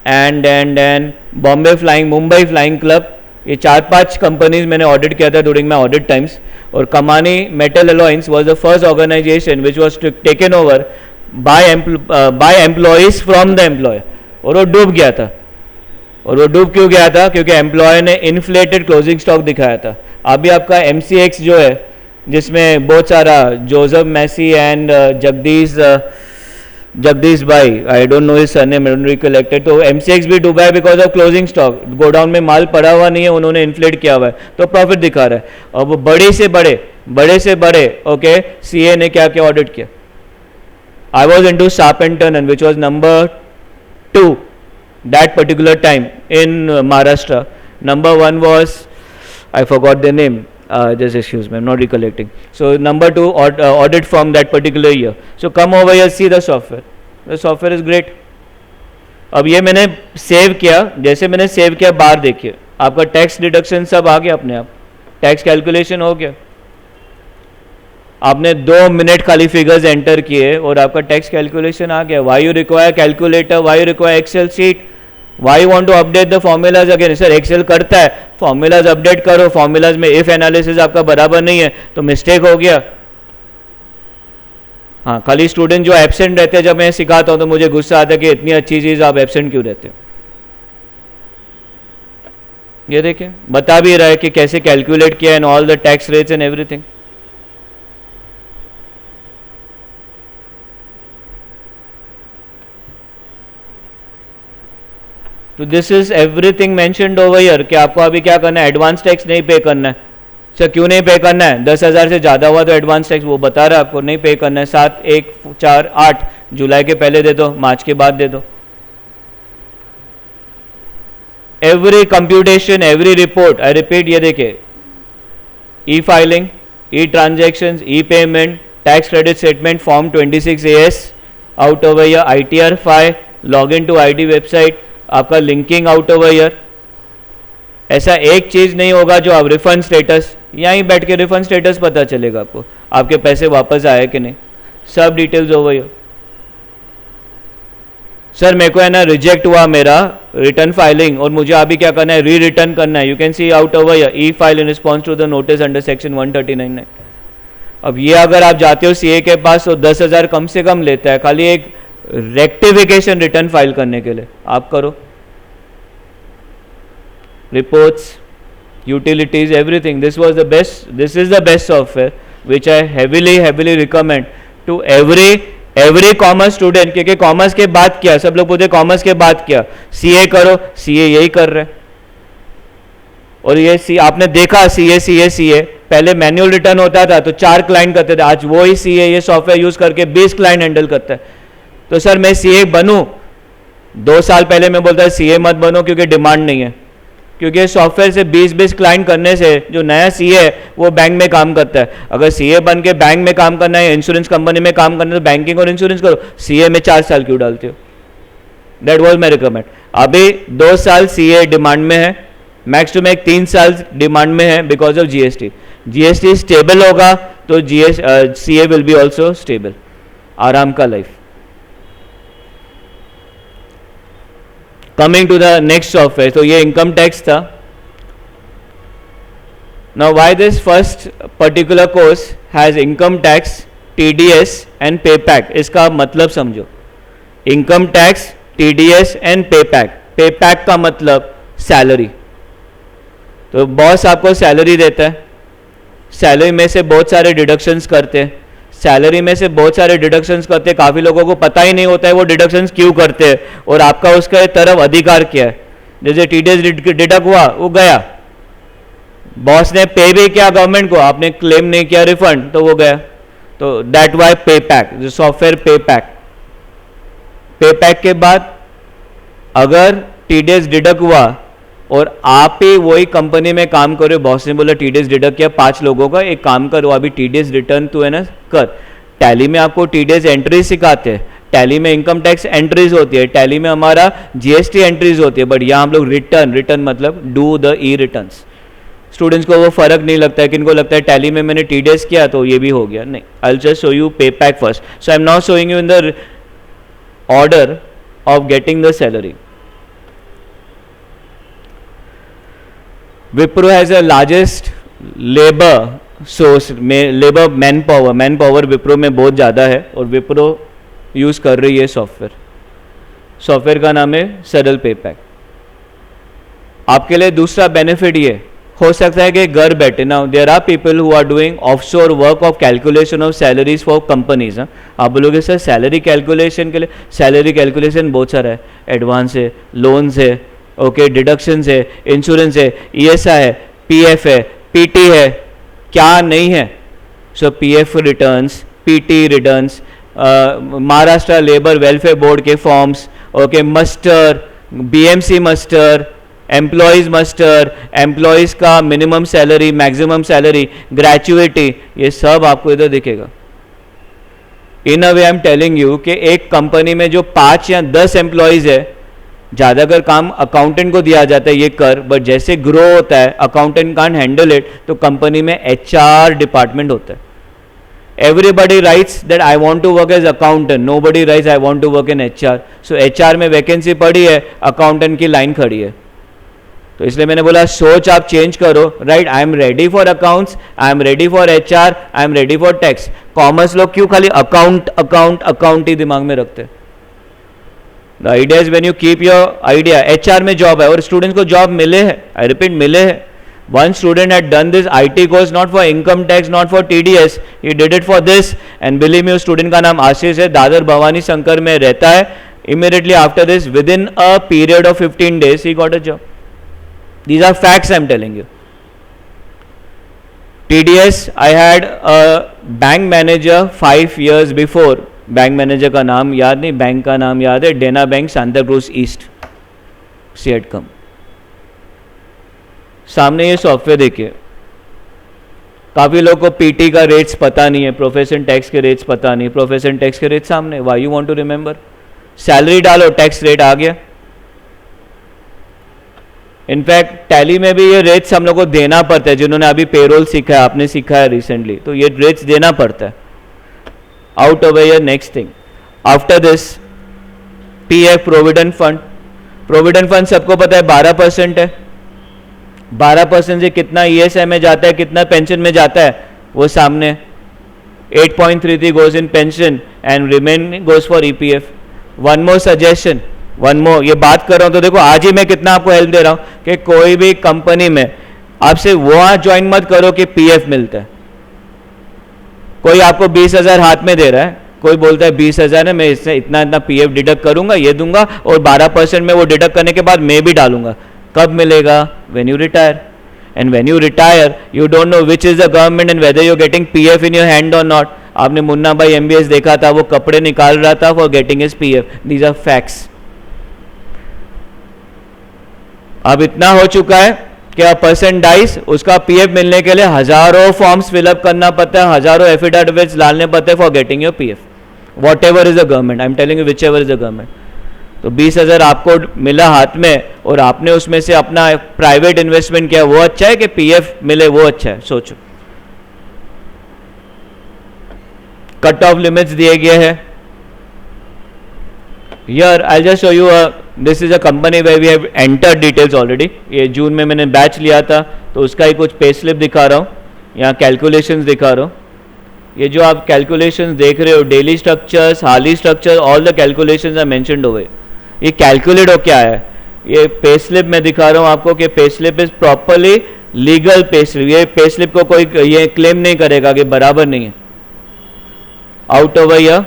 Speaker 1: and Bombay flying, Mumbai flying club. ये 4-5 कंपनीज मैंने ऑडिट किया था ड्यूरिंग माई ऑडिट टाइम्स। और Kamani metal alloys was the first organisation which was taken over by employees from the employer, और वो डूब गया था। और वो डूब क्यों गया था? क्योंकि एम्प्लॉयर ने इन्फ्लेटेड क्लोजिंग स्टॉक दिखाया था। अभी आपका MCX जो है, जिसमें बहुत सारा जोसेफ मैसी एंड जगदीश भाई, I don't know his surname, I don't recollected, तो MCX भी डूबा है because of closing stock. Godown में माल पड़ा हुआ नहीं है, उन्होंने इन्फ्लेट किया हुआ है, तो प्रॉफिट दिखा रहा है। और वो बड़े से बड़े ओके CA ने क्या क्या ऑडिट किया। I was into Sharp and Tannan which was number 2 that particular time in Maharashtra. Number 1 was, I forgot the name, just excuse me, I'm not recollecting. So number 2 audit from that particular year. So come over here, see the software. The software is great. अब ये मैंने save किया, जैसे मैंने save किया बाहर देखिए आपका टैक्स डिडक्शन सब आ गया अपने आप, टैक्स कैलकुलेशन हो गया। आपने 2 मिनट खाली फिगर्स एंटर किए और आपका टैक्स कैलकुलेशन आ गया। Why you require calculator, why you require excel sheet, why want to update the formulas again. Sir excel करता है, फॉर्मूलाज अपडेट करो, फॉर्मूलाज में इफ एनालिसिस आपका बराबर नहीं है तो मिस्टेक हो गया। हाँ, खाली स्टूडेंट जो एब्सेंट रहते हैं जब मैं सिखाता हूं तो मुझे गुस्सा आता है कि इतनी अच्छी चीज आप एब्सेंट क्यों रहते हो। ये देखिए बता भी रहा है कि कैसे कैलकुलेट किया and all the tax rates and everything. तो this is everything mentioned over here कि आपको अभी क्या करना है, एडवांस टैक्स नहीं पे करना है। सर क्यों नहीं पे करना है? 10,000 से ज़्यादा हुआ तो एडवांस टैक्स वो बता रहा है आपको नहीं पे करना है। 7, 1, 4, 8 जुलाई के पहले दे दो, मार्च के बाद दे दो। Every computation, every report, I repeat, ये देखिए e filing, e transaction, e payment, tax credit statement, form 26 AS out over here, ITR 5, log in to ID website, आपका लिंकिंग आउट ओवर ईयर। ऐसा एक चीज नहीं होगा जो आप रिफंड स्टेटस, यहीं बैठ के रिफंड स्टेटस पता चलेगा आपको, आपके पैसे वापस आए कि नहीं, सब डिटेल्स ओवर ईयर। सर मेरे को है ना रिजेक्ट हुआ मेरा रिटर्न फाइलिंग और मुझे अभी क्या करना है, री रिटर्न करना है। You can see out over year, e file in response to the notice under section 139। अब ये अगर आप जाते हो CA के पास तो 10,000 कम से कम लेता है खाली एक रेक्टिफिकेशन रिटर्न फाइल करने के लिए। आप करो reports, utilities, everything. This is the best software which I heavily recommend to every commerce student, क्योंकि कॉमर्स के बाद क्या, सब लोग बोलते कॉमर्स के बाद क्या, CA करो, CA यही कर रहे हैं। और ये आपने देखा CA पहले मैनुअल रिटर्न होता था तो 4 क्लाइंट करते थे, आज वही CA ये सॉफ्टवेयर यूज करके 20 क्लाइंट हैंडल करता है। तो सर मैं CA बनूं, 2 साल पहले मैं बोलता CA मत बनो क्योंकि डिमांड नहीं है, क्योंकि सॉफ्टवेयर से 20 क्लाइंट करने से जो नया CA है वो बैंक में काम करता है। अगर CA बन के बैंक में काम करना है, इंश्योरेंस कंपनी में काम करना है तो बैंकिंग और इंश्योरेंस करो, CA में 4 साल क्यों डालते हो? That was my recommend. अभी 2 साल CA डिमांड में है, मैक्स टू मैक्स 3 साल डिमांड में है बिकॉज ऑफ GST स्टेबल होगा तो CA will be also stable, आराम का life. Coming to the next software, तो ये इनकम टैक्स था। Now, why this first particular course has income tax, TDS and pay pack? इसका मतलब समझो. इनकम टैक्स, TDS एंड पे पैक. पे पैक का मतलब सैलरी. तो बॉस आपको सैलरी देता है, सैलरी में से बहुत सारे डिडक्शंस करते हैं, सैलरी में से बहुत सारे डिडक्शंस करते हैं. काफ़ी लोगों को पता ही नहीं होता है वो डिडक्शंस क्यों करते हैं और आपका उसका तरफ अधिकार क्या है. जैसे TDS डिडक्ट हुआ, वो गया, बॉस ने पे भी किया गवर्नमेंट को, आपने क्लेम नहीं किया रिफंड, तो वो गया. तो दैट वाई पे पैक, जो सॉफ्टवेयर पे पैक. पे पैक के बाद अगर TDS डिडक्ट हुआ और आप ही वही कंपनी में काम करो, बॉस ने बोला TDS डिडक्ट किया 5 लोगों का, एक काम करो अभी TDS रिटर्न तो है ना कर. टैली में आपको TDS एंट्री सिखाते हैं, टैली में इनकम टैक्स एंट्रीज होती है, टैली में हमारा GST एंट्रीज होती है, बट यहाँ हम लोग रिटर्न मतलब do the E returns. Students को वो फर्क नहीं लगता है, किनको लगता है टैली में मैंने TDS किया तो ये भी हो गया. नहीं, I will just show you pay pack first. So I am not showing you in the order of getting the salary. Wipro has the largest labor source में लेबर मैन पावर विप्रो में बहुत ज़्यादा है और विप्रो यूज़ कर रही है software का नाम है सरल पे पैक. आपके लिए दूसरा बेनिफिट ये हो सकता है कि घर बैठे ना, there are people who are doing offshore work of calculation of salaries for companies. आप बोलोगे सर सैलरी कैलकुलेशन के लिए, सैलरी कैलकुलेशन बहुत सारा है, एडवांस है, लोन्स है, ओके, डिडक्शंस है, इंश्योरेंस है, ESI है, PF है, PT है, क्या नहीं है. सो PF returns, PT returns, Maharashtra labour welfare board के forms, okay, muster, BMC muster, employees muster, employees का minimum salary, maximum salary, gratuity, ये सब आपको इधर दिखेगा. In a way I am telling you कि एक कंपनी में जो 5 या 10 एम्प्लॉयज़ है, ज़्यादातर काम अकाउंटेंट को दिया जाता है ये कर, बट जैसे ग्रो होता है अकाउंटेंट कांट हैंडल इट, तो कंपनी में HR डिपार्टमेंट होता है. Everybody writes that I want to work as accountant, nobody writes I want to work in HR. So HR में वैकेंसी पड़ी है, अकाउंटेंट की लाइन खड़ी है. तो इसलिए मैंने बोला सोच आप चेंज करो, right. I am ready for accounts, I am ready for HR, I am ready for tax. Commerce लोग क्यों खाली अकाउंट ही दिमाग में रखते हैं. The idea is when you keep your idea. HR में जॉब है और स्टूडेंट्स को जॉब मिले हैं, आई रिपीट मिले हैं. One student had done this IT course not for income tax, not for TDS, he did it for this. And believe me, उस student का नाम आशीष है, दादर भवानी शंकर में रहता है. Immediately after this, with in a period of 15 days he got a job. These are facts I am telling you. TDS, I had a bank manager 5 years before. Bank manager का नाम याद नहीं, बैंक का नाम याद है, Dena bank, Santacruz east, सीएटकम. सामने ये सॉफ्टवेयर देखिए. काफ़ी लोगों को PT का रेट्स पता नहीं है, प्रोफेशन टैक्स के रेट्स पता नहीं. प्रोफेशन टैक्स के रेट सामने, why you want to remember. Salary डालो, टैक्स रेट आ गया. इनफैक्ट टैली में भी ये रेट्स हम लोग को देना पड़ता है, जिन्होंने अभी पेरोल सीखा है, आपने सीखा है रिसेंटली, तो ये रेट्स देना पड़ता है. Out of your next thing after this, PF provident fund. Provident fund सबको पता है 12% है. 12% से कितना ESI में जाता है, कितना पेंशन में जाता है, वो सामने. 8.33 goes in pension and remaining goes for EPF. One more suggestion, ये बात कर रहा हूं तो देखो आज ही मैं कितना आपको हेल्प दे रहा हूं कि कोई भी कंपनी में आपसे वहां ज्वाइन मत करो कि PF मिलता है. कोई आपको 20,000 हाथ में दे रहा है, कोई बोलता है 20,000 है, मैं इससे इतना PF डिडक्ट करूंगा, ये दूंगा और 12% में वो डिडक्ट करने के बाद मैं भी डालूंगा. कब मिलेगा? When you retire. And when you retire you don't know which is the government and whether you getting PF in your hand और नॉट. आपने मुन्ना भाई MBS देखा था, वो कपड़े निकाल रहा था for getting his PF. These are facts. अब इतना हो चुका है कि अ पर्सन डाइज, उसका PF मिलने के लिए हजारों फॉर्म्स फिलअप करना पड़ता है, हजारों एफिडेविट्स डालने पड़ते हैं for getting your PF. What ever is the government, I am telling you which ever is the government. तो 20,000 आपको मिला हाथ में और आपने उसमें से अपना प्राइवेट इन्वेस्टमेंट किया, वो अच्छा है कि PF मिले वो अच्छा है? सोचो. कट ऑफ लिमिट्स दिए गए हैं. Here I'll just show you a this is a company way we have entered details already. ये जून में मैंने बैच लिया था तो उसका ही कुछ पे स्लिप दिखा रहा हूँ, यहाँ कैलकुलेशंस दिखा रहा हूँ. ये जो आप कैलकुलेशंस देख रहे हो, daily structures, hourly structure, all the calculations are mentioned over. ये कैलकुलेट हो क्या है, ये पे स्लिप में दिखा रहा हूँ आपको कि pay slip is properly legal pay slip. ये पे स्लिप को कोई ये क्लेम नहीं करेगा कि बराबर नहीं है. Out over year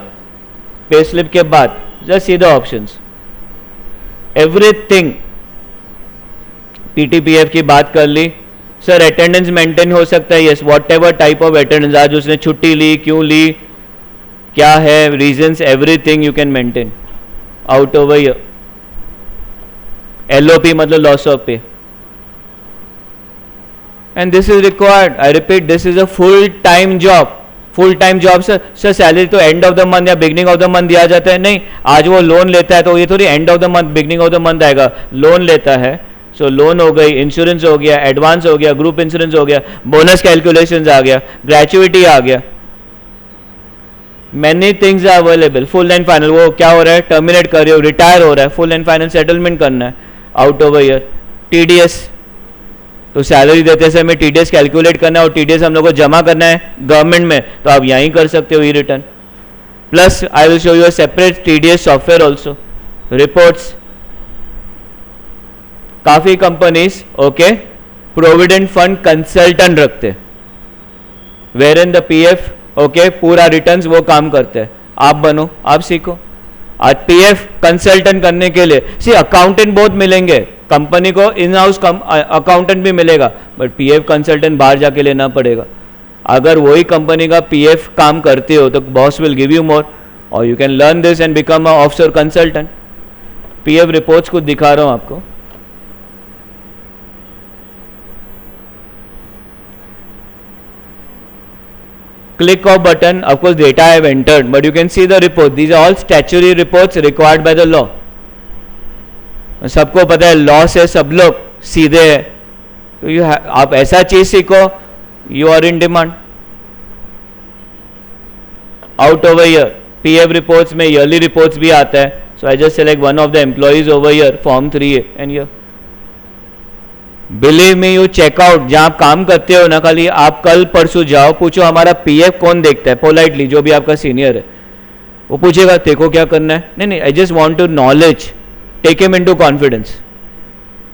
Speaker 1: pay slip के बाद just see the options. Everything PT PF की बात कर ली. सर अटेंडेंस मेंटेन हो सकता है, yes, what ever type of attendance, आज उसने छुट्टी ली, क्यों ली, क्या है reasons, everything you can maintain. Out over year LOP मतलब लॉस ऑफ पे, and this is required. I repeat, this is a full time job. Full time job. Sir salary तो end of the month या beginning of the month दिया जाता है. नहीं, आज वो लोन लेता है तो ये थोड़ी end of the month beginning of the month आएगा. लोन लेता है, सो लोन हो गई, इंश्योरेंस हो गया, एडवांस हो गया, ग्रुप इंश्योरेंस हो गया, बोनस कैलकुलेशंस आ गया, ग्रेचुइटी आ गया, many things are available. Full and final, वो क्या हो रहा है, टर्मिनेट कर रहे हो, रिटायर हो रहा है, फुल एंड फाइनल सेटलमेंट करना है. आउट ओवर ईयर टीडीएस, तो सैलरी देते समय हमें टीडीएस कैलकुलेट करना है और टीडीएस हम लोग को जमा करना है गवर्नमेंट में, तो आप यहीं कर सकते हो e return. Plus I will show you a separate TDS software also. Reports, काफी companies okay provident fund consultant रखते, where in the PF okay पूरा रिटर्न्स वो काम करते हैं. आप बनो, आप सीखो. आज पीएफ कंसल्टेंट करने के लिए सी अकाउंटेंट बहुत मिलेंगे, कंपनी को इन हाउस अकाउंटेंट भी मिलेगा, बट पीएफ कंसल्टेंट बाहर जाके लेना पड़ेगा. अगर वही कंपनी का पीएफ काम करते हो तो boss will give you more, और you can learn this and become a offshore consultant. PF reports को दिखा रहा हूं आपको. Click of button, of course data I have entered, but you can see the report. These are all statutory reports required by the law. सबको पता है law से सब लोग सीधे है, तो आप ऐसा चीज सीखो, you are in demand. Out over year PF reports में ईयरली रिपोर्ट्स भी आता है. So I just select one of the employees over year, form 3A and year. Believe me, you check out, जहां आप काम करते हो ना, खाली आप कल परसों जाओ, पूछो हमारा पीएफ कौन देखता है, पोलाइटली, जो भी आपका सीनियर है वो पूछेगा तेको क्या करना है. नहीं, I just want to knowledge, take him into confidence.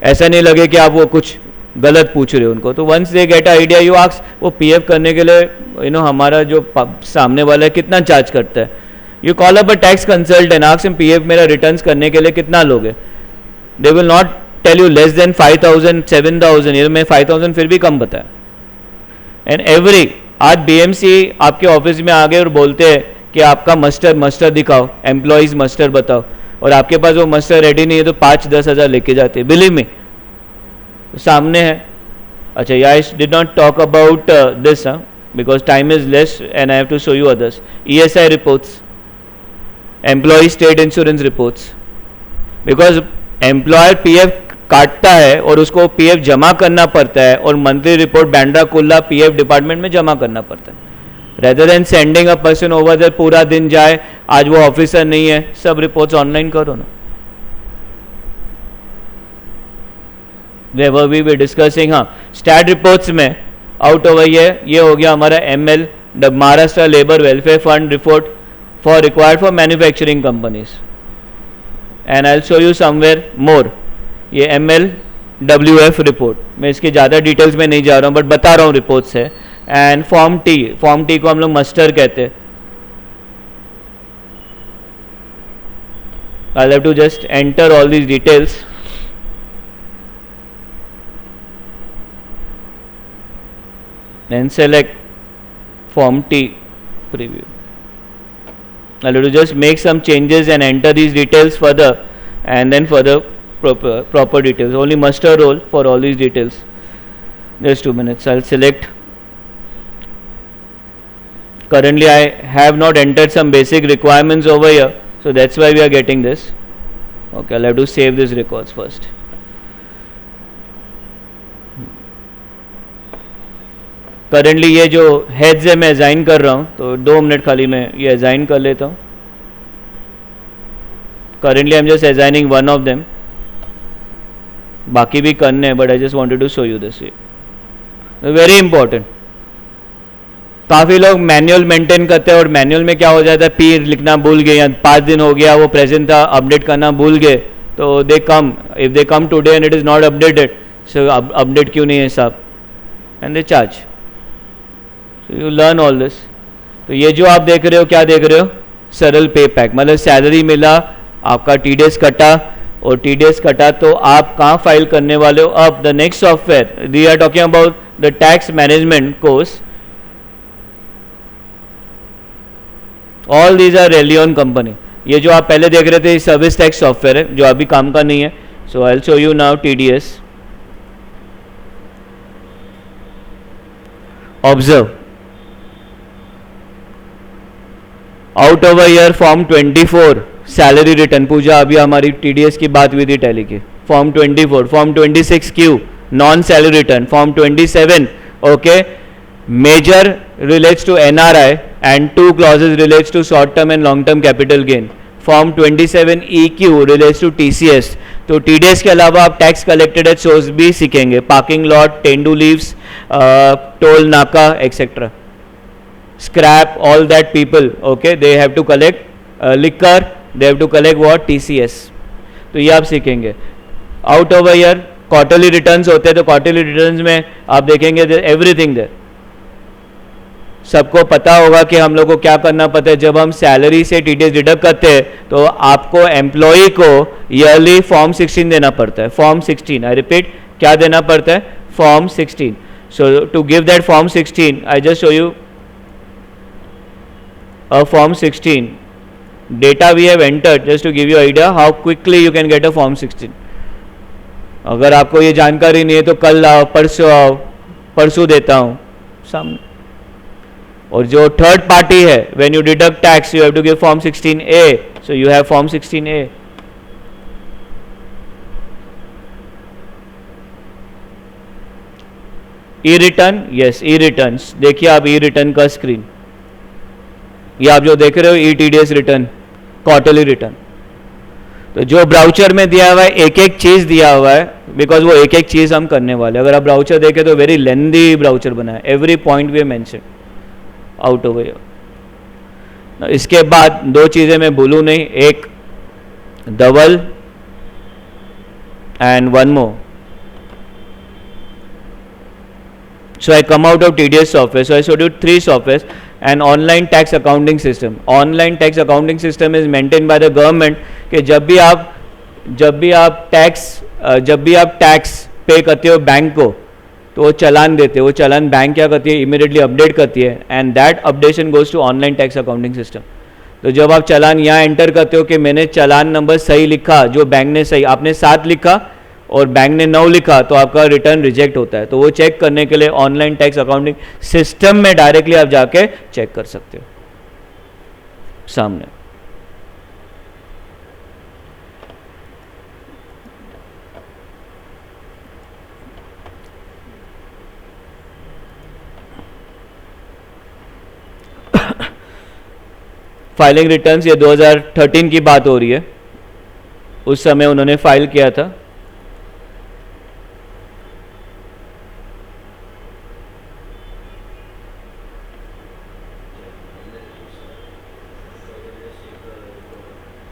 Speaker 1: ऐसा नहीं लगे कि आप वो कुछ गलत पूछ रहे हो उनको. तो once they get idea, you ask वो पीएफ करने के लिए हमारा जो सामने वाला है कितना चार्ज करता है. You call up a tax consultant, ask him PF मेरा रिटर्न्स करने के लिए कितना लोगे. They will not tell you less than 5,000 7,000, ये मैं 5,000 फिर भी कम बताया. एंड एवरी, आज बीएमसी आपके ऑफिस में आ गए और बोलते हैं कि आपका मस्टर दिखाओ, एम्प्लॉइज मस्टर बताओ, और आपके पास वो मस्टर रेडी नहीं है तो 5-10 हज़ार लेके जाते हैं. बिलीव मी, सामने है. अच्छा, I did not talk about this because time is less and I have to show you others. ESI reports, employ state insurance reports, because employer PF काटता है और उसको पीएफ जमा करना पड़ता है, और मंथली रिपोर्ट बैंड्रा कुल्ला पीएफ डिपार्टमेंट में जमा करना पड़ता है. Rather than sending a person over there, पूरा दिन जाए, आज वो ऑफिसर नहीं है, सब रिपोर्ट्स ऑनलाइन करो ना. वेवर वी डिस्कसिंग, हाँ, स्टैट रिपोर्ट्स में आउट ओवर ये हो गया हमारा ML, the Maharashtra labour welfare fund report for required for manufacturing companies. And I will show you somewhere more. ये MLWF रिपोर्ट, मैं इसके ज़्यादा डिटेल्स में नहीं जा रहा हूँ, बट बता रहा हूँ रिपोर्ट्स है. एंड फॉर्म टी को हम लोग मस्टर कहते हैं. I have to just enter all these details. And select form T preview. I have to just make some changes and enter these details further, and then further proper details. Only muster roll for all these details. Just 2 minutes. I'll select. Currently I have not entered some basic requirements over here, so that's why we are getting this. Okay, I'll have to save these records first. Currently ये जो heads है मैं assign कर रहा हूँ, तो 2 minute खाली मैं ये assign कर लेता हूँ. currently I'm just assigning one of them, बाकी भी करने हैं, but I just wanted to show you this. Very important. काफ़ी लोग मैनुअल मेंटेन करते हैं और मैनुअल में क्या हो जाता है, पी लिखना भूल गए या 5 दिन हो गया वो प्रेजेंट था अपडेट करना भूल गए, तो they come, if they come today and it is not updated, so update क्यों नहीं है साहब, and they charge. So you learn all this. तो ये जो आप देख रहे हो, क्या देख रहे हो, सरल पे पैक, मतलब सैलरी मिला, आपका TDS कटा, और TDS कटा तो आप कहाँ फाइल करने वाले हो. अब the next software we are talking about the tax management course. All these are Relyon company. ये जो आप पहले देख रहे थे सर्विस टैक्स सॉफ्टवेयर है जो अभी काम का नहीं है. So I will show you now TDS. Observe, out of a year form 24 salary return. Puja अभी हमारी TDS की बात हुई थी टैली की. Form 24, form 26 Q non salary return, form 27 okay major relates to NRI and 2 clauses relates to short term and long term capital gain. Form 27 EQ relates to TCS. तो TDS के अलावा आप tax collected at source भी सीखेंगे, parking lot, tendu leaves, toll naka etcetera, scrap, all that people okay they have to collect liquor, they have to collect what TCS. तो ये आप सीखेंगे. Out of a year quarterly returns होते हैं, तो quarterly returns में आप देखेंगे एवरीथिंग देयर. सबको पता होगा कि हम लोग को क्या करना पड़ता है. जब हम सैलरी से TDS डिडक्ट करते हैं तो आपको एम्प्लॉय को ईयरली फॉर्म 16 देना पड़ता है. फॉर्म 16, आई रिपीट, क्या देना पड़ता है, form 16. So to give that form 16 I just show you a form 16 data we have entered just to give you idea how quickly you can get a form 16. अगर आपको ये जानकारी नहीं है तो कल आओ, परसों आओ, परसों देता हूँ सामने. और जो थर्ड पार्टी है, when you deduct tax you have to give form 16A. So you have form 16A. E return, yes e returns. देखिए आप ई रिटर्न का स्क्रीन, ये आप जो देख रहे हो ETDS रिटर्न, क्वार्टरली रिटर्न. तो जो ब्राउचर में दिया हुआ है एक एक चीज दिया हुआ है, बिकॉज वो एक एक चीज हम करने वाले. अगर आप ब्राउचर देखें तो वेरी लेंदी ब्राउचर बना है, every point we mention out of year. इसके बाद 2 चीजें मैं भूलूं नहीं, एक Dhaval and one more. So I come out of TDS software. So I showed you 3 softwares. An online tax accounting system. Online tax accounting system is maintained by the government. कि जब भी आप टैक्स पे करते हो बैंक को, तो वो चालान देते हैं. वो चालान बैंक क्या करती है, इमीडिएटली अपडेट करती है, and that updation goes to online tax accounting system. तो जब आप चालान यहाँ एंटर करते हो कि मैंने चालान नंबर सही लिखा, जो बैंक ने सही, आपने 7 लिखा और बैंक ने 9 लिखा, तो आपका रिटर्न रिजेक्ट होता है. तो वो चेक करने के लिए ऑनलाइन टैक्स अकाउंटिंग सिस्टम में डायरेक्टली आप जाके चेक कर सकते हो सामने. फाइलिंग रिटर्न्स, ये 2013 की बात हो रही है, उस समय उन्होंने फाइल किया था.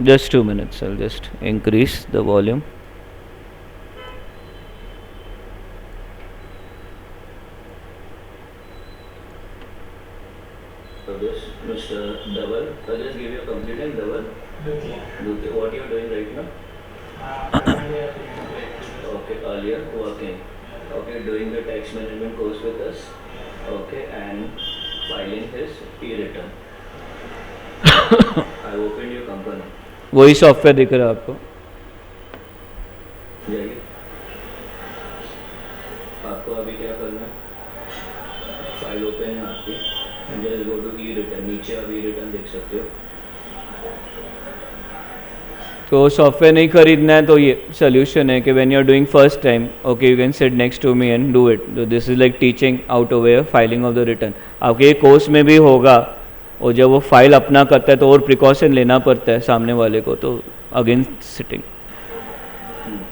Speaker 1: Just 2 minutes, I'll just increase the volume.
Speaker 4: So this Mr. Dhaval, I'll just give you a complete name, Dhaval. Duti. What you are doing right now? Okay, earlier working. Okay, doing the tax management course with us. Okay, and filing his e-return. I opened your company.
Speaker 1: वही software दिख रहा है आपको.
Speaker 4: जाइए, आपको अभी क्या करना है, फाइल ओपन है आपकी, एंड जस्ट गो टू ई-रिटर्न. नीचे आप ई-रिटर्न देख सकते हो.
Speaker 1: तो सॉफ्टवेयर नहीं खरीदना है तो ये सोल्यूशन है कि when you are doing first time, okay you can sit next to me and do it. This is like teaching out of where filing of the return. आपके कोर्स में भी होगा, और जब वो फाइल अपना करता है तो और प्रिकॉशन लेना पड़ता है सामने वाले को, तो अगेंस्ट सिटिंग.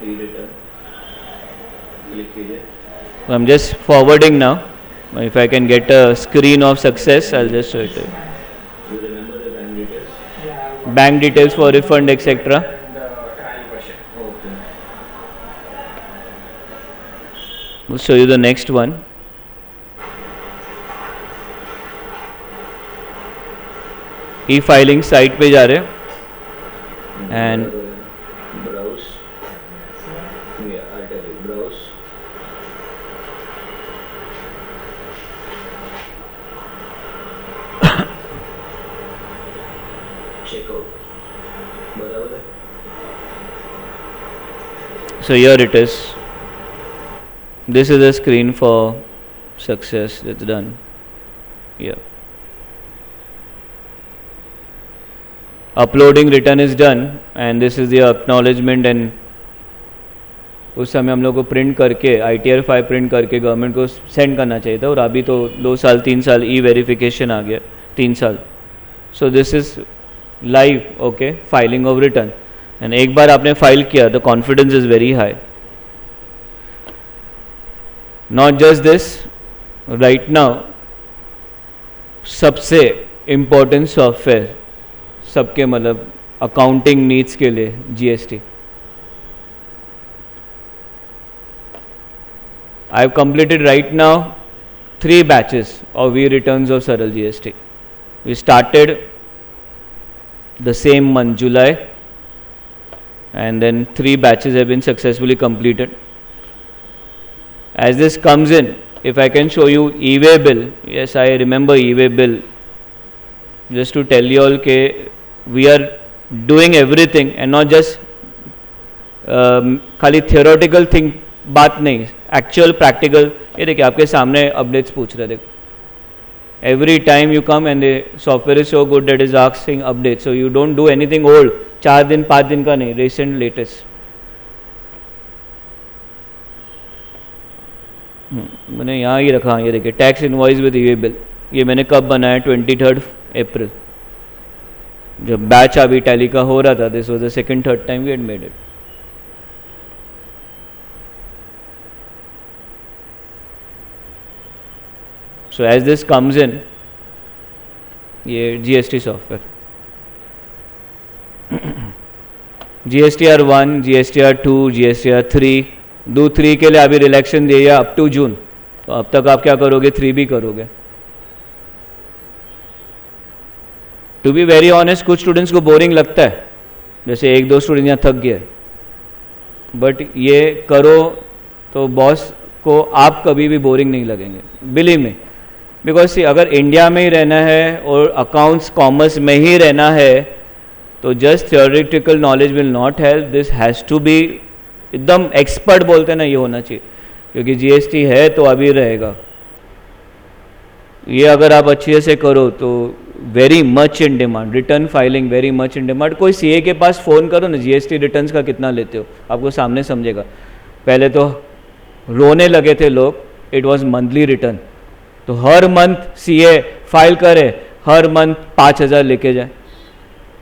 Speaker 4: ई रिटर्न क्लिक कीजिए.
Speaker 1: So I'm just forwarding now. If I can get a screen of success, I'll just show it to you.
Speaker 4: You remember the bank details?
Speaker 1: Bank details for refund, etc.
Speaker 5: And the trial version.
Speaker 4: Okay.
Speaker 1: We'll show you the next one. E-filing site पे जा रहे हैं. And
Speaker 4: browse. Yeah, I'll tell you. Browse. Checkout. बराबर है.
Speaker 1: so here it is. This is a screen for success. It's done. Here. Uploading return is done and this is the acknowledgement and उस समय हम लोग को print करके ITR 5 print करके government को सेंड करना चाहिए था और अभी तो 2 साल 3 साल ई वेरिफिकेशन आ गया 3 साल. So this is live. Okay, filing of return. And एक बार आपने फाइल किया the confidence is very high. Not just this, right now सबसे इम्पोर्टेंट सॉफ्टवेयर सबके मतलब अकाउंटिंग नीड्स के लिए GST. I have completed right now 3 batches of e-returns of Saral GST. We started the same month, July, and then 3 batches have been successfully completed. As this comes in, if I can show you e-way bill, yes, I remember e-way bill. Just to tell you all that we are doing everything and not just खाली theoretical thing बात नहीं, actual practical. ये देखिए आपके सामने updates पूछ रहे. देखो every time you come and the software is so good that is asking update. So you don't do anything old. 4 दिन 5 दिन का नहीं, रिसेंट लेटेस्ट. मैंने यहाँ ही रखा. ये देखिए tax invoice with e-way bill. ये मैंने कब बनाया? 23 अप्रैल, जब बैच अभी टैली का हो रहा था. This was the second third time we had made it. So as this comes in, ये GST software, GSTR 1, GSTR 2, GSTR 3, दो 3 के लिए अभी रिलैक्शन दिया अप टू जून. तो अब तक आप क्या करोगे? 3 भी करोगे. टू बी वेरी ऑनेस्ट, कुछ स्टूडेंट्स को बोरिंग लगता है, जैसे 1-2 स्टूडेंट यहाँ थक गए. बट ये करो तो बॉस को आप कभी भी बोरिंग नहीं लगेंगे, बिलीव में. बिकॉज अगर इंडिया में ही रहना है और अकाउंट्स कॉमर्स में ही रहना है तो just theoretical knowledge will not help. This has to be एकदम एक्सपर्ट बोलते हैं ना, ये होना चाहिए. क्योंकि GST है तो अभी रहेगा. ये अगर आप अच्छे से करो तो very much in demand. Return filing very much in demand. कोई CA के पास फ़ोन करो ना, GST रिटर्न्स का कितना लेते हो, आपको सामने समझेगा. पहले तो रोने लगे थे लोग. It was monthly return. तो हर मंथ CA फाइल करे, हर मंथ 5,000 लेके जाए,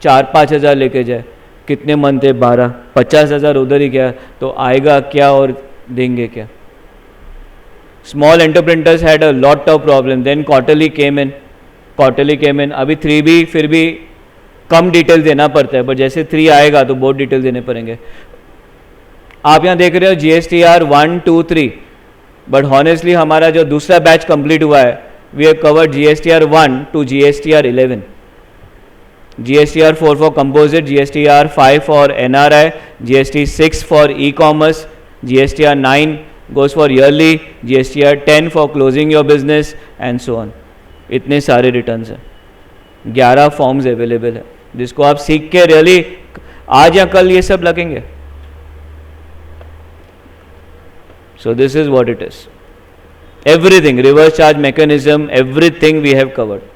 Speaker 1: 4-5 हज़ार लेके जाए. कितने मंथ है? 12. 50,000 उधर ही गया. तो आएगा क्या और देंगे क्या? Small entrepreneurs had a lot of problem. Then quarterly came in. अभी 3 भी फिर भी कम डिटेल देना पड़ता है, बट जैसे 3 आएगा तो बहुत डिटेल देने पड़ेंगे. आप यहाँ देख रहे हो GSTR 1, 2, 3. बट हॉनेस्टली हमारा जो दूसरा बैच कंप्लीट हुआ है, we have covered GSTR 1 to GSTR 11, GSTR 4 for composite, GSTR 5 for NRI, GST 6 for e-commerce, GSTR 9 goes for yearly, GSTR 10 for closing your business and so on. इतने सारे returns हैं. 11 forms available है जिसको आप सीख के रियली आज या कल ये सब लगेंगे. So this is what it is. Everything, reverse charge mechanism, everything we have covered.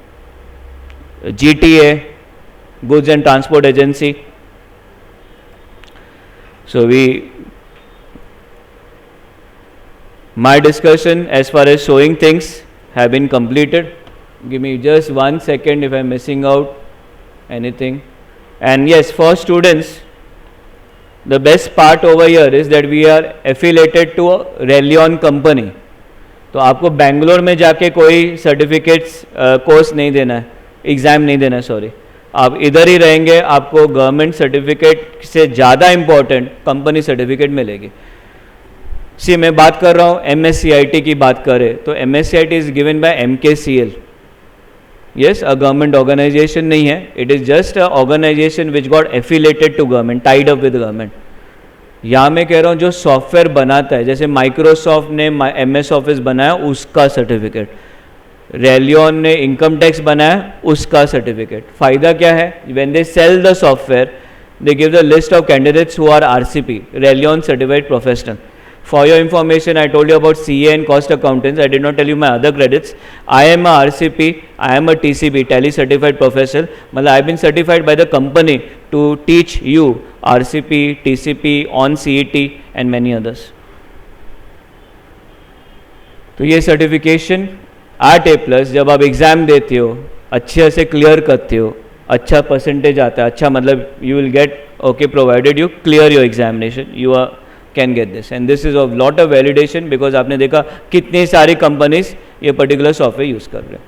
Speaker 1: GTA, Goods and Transport Agency. So my discussion as far as showing things have been completed. Give me just 1 second if I'm missing out anything. And yes, for students, The best part over here is that we are affiliated to a Relion company. तो आपको बेंगलोर में जाके कोई certificates course नहीं देना है, exam नहीं देना है, सॉरी, आप इधर ही रहेंगे, आपको गवर्नमेंट सर्टिफिकेट से ज़्यादा इम्पोर्टेंट कंपनी सर्टिफिकेट मिलेगी. सी मैं बात कर रहा हूँ MSCIT की बात करें तो MSCIT is given by MKCL. Yes, a government organization नहीं है, it is just a organization which got affiliated to government, tied up with government. यहाँ मैं कह रहा हूँ जो सॉफ्टवेयर बनाता है, जैसे माइक्रोसॉफ्ट ने MS ऑफिस बनाया उसका सर्टिफिकेट, रेलियन ने इनकम टैक्स बनाया उसका सर्टिफिकेट. फ़ायदा क्या है? When they sell the software they give the list of candidates who are RCP, Relyon certified professional. For your information, I told you about CA and cost accountants. I did not tell you my other credits. I am a RCP, I am a TCP, Tally Certified Professional. मतलब I have been certified by the company to teach you RCP, TCP, on CET and many others. तो ये certification AT+ जब आप exam देते हो, अच्छे से clear करते हो, अच्छा परसेंटेज आता है, अच्छा मतलब you will get okay provided you clear your examination, you are can get this, and this is of lot of validation because आपने देखा कितनी सारी कंपनीज ये पर्टिकुलर सॉफ्टवेयर यूज कर रहे हैं.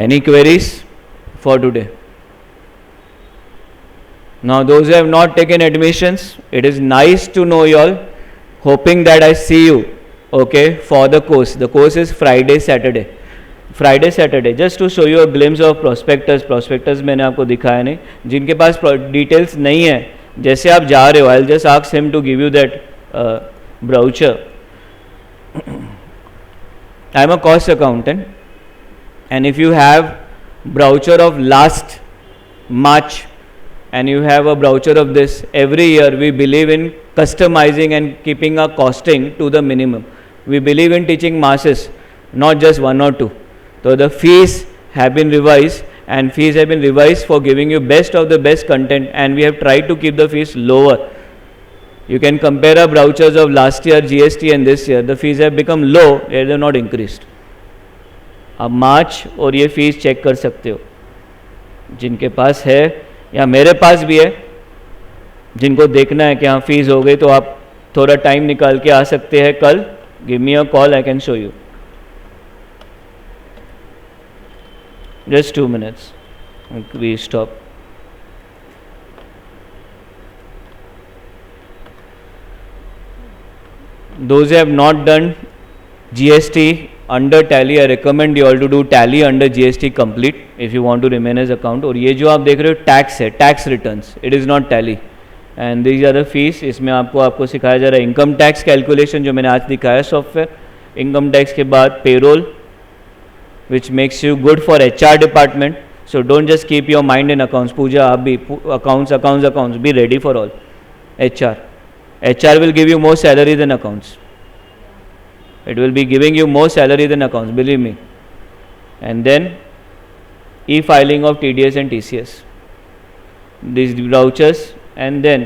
Speaker 1: Any queries for today? Now those who have not taken admissions, it is nice to know you all, hoping that I see you okay for the course. The course is Friday Saturday, just to show you a glimpse of prospectus मैंने आपको दिखाया नहीं, जिनके पास details नहीं है, जैसे आप जा रहे हो, I'll just ask him to give you that brochure. I am a cost accountant, and if you have brochure of last March and you have a brochure of this, every year we believe in customizing and keeping our costing to the minimum. We believe in teaching masses, not just one or two. So the fees have been revised, and fees have been revised for giving you best of the best content, and we have tried to keep the fees lower. You can compare our brochures of last year GST and this year. The fees have become low, they have not increased. आप मार्च और ये fees cheque कर सकते हो, जिनके पास है या मेरे पास भी है, जिनको देखना है कि हाँ फीस हो गई तो आप थोड़ा टाइम निकाल के आ सकते हैं कल. Give me a call, I can show you. Just 2 minutes. We stop. Those who have not done GST under Tally, I recommend you all to do Tally under GST complete if you want to remain as account. और ये जो आप देख रहे हो tax है, tax returns, it is not Tally. And these are the fees. इसमें आपको सिखाया जा रहा है इनकम टैक्स कैलकुलेशन, जो मैंने आज दिखाया सॉफ्टवेयर. इनकम टैक्स के बाद payroll, which makes you good for HR department. So don't just keep your mind in accounts. Pooja, आप भी accounts, be ready for all. HR will give you more salary than accounts. It will be giving you more salary than accounts, believe me. And then e-filing of TDS and TCS, these vouchers. And then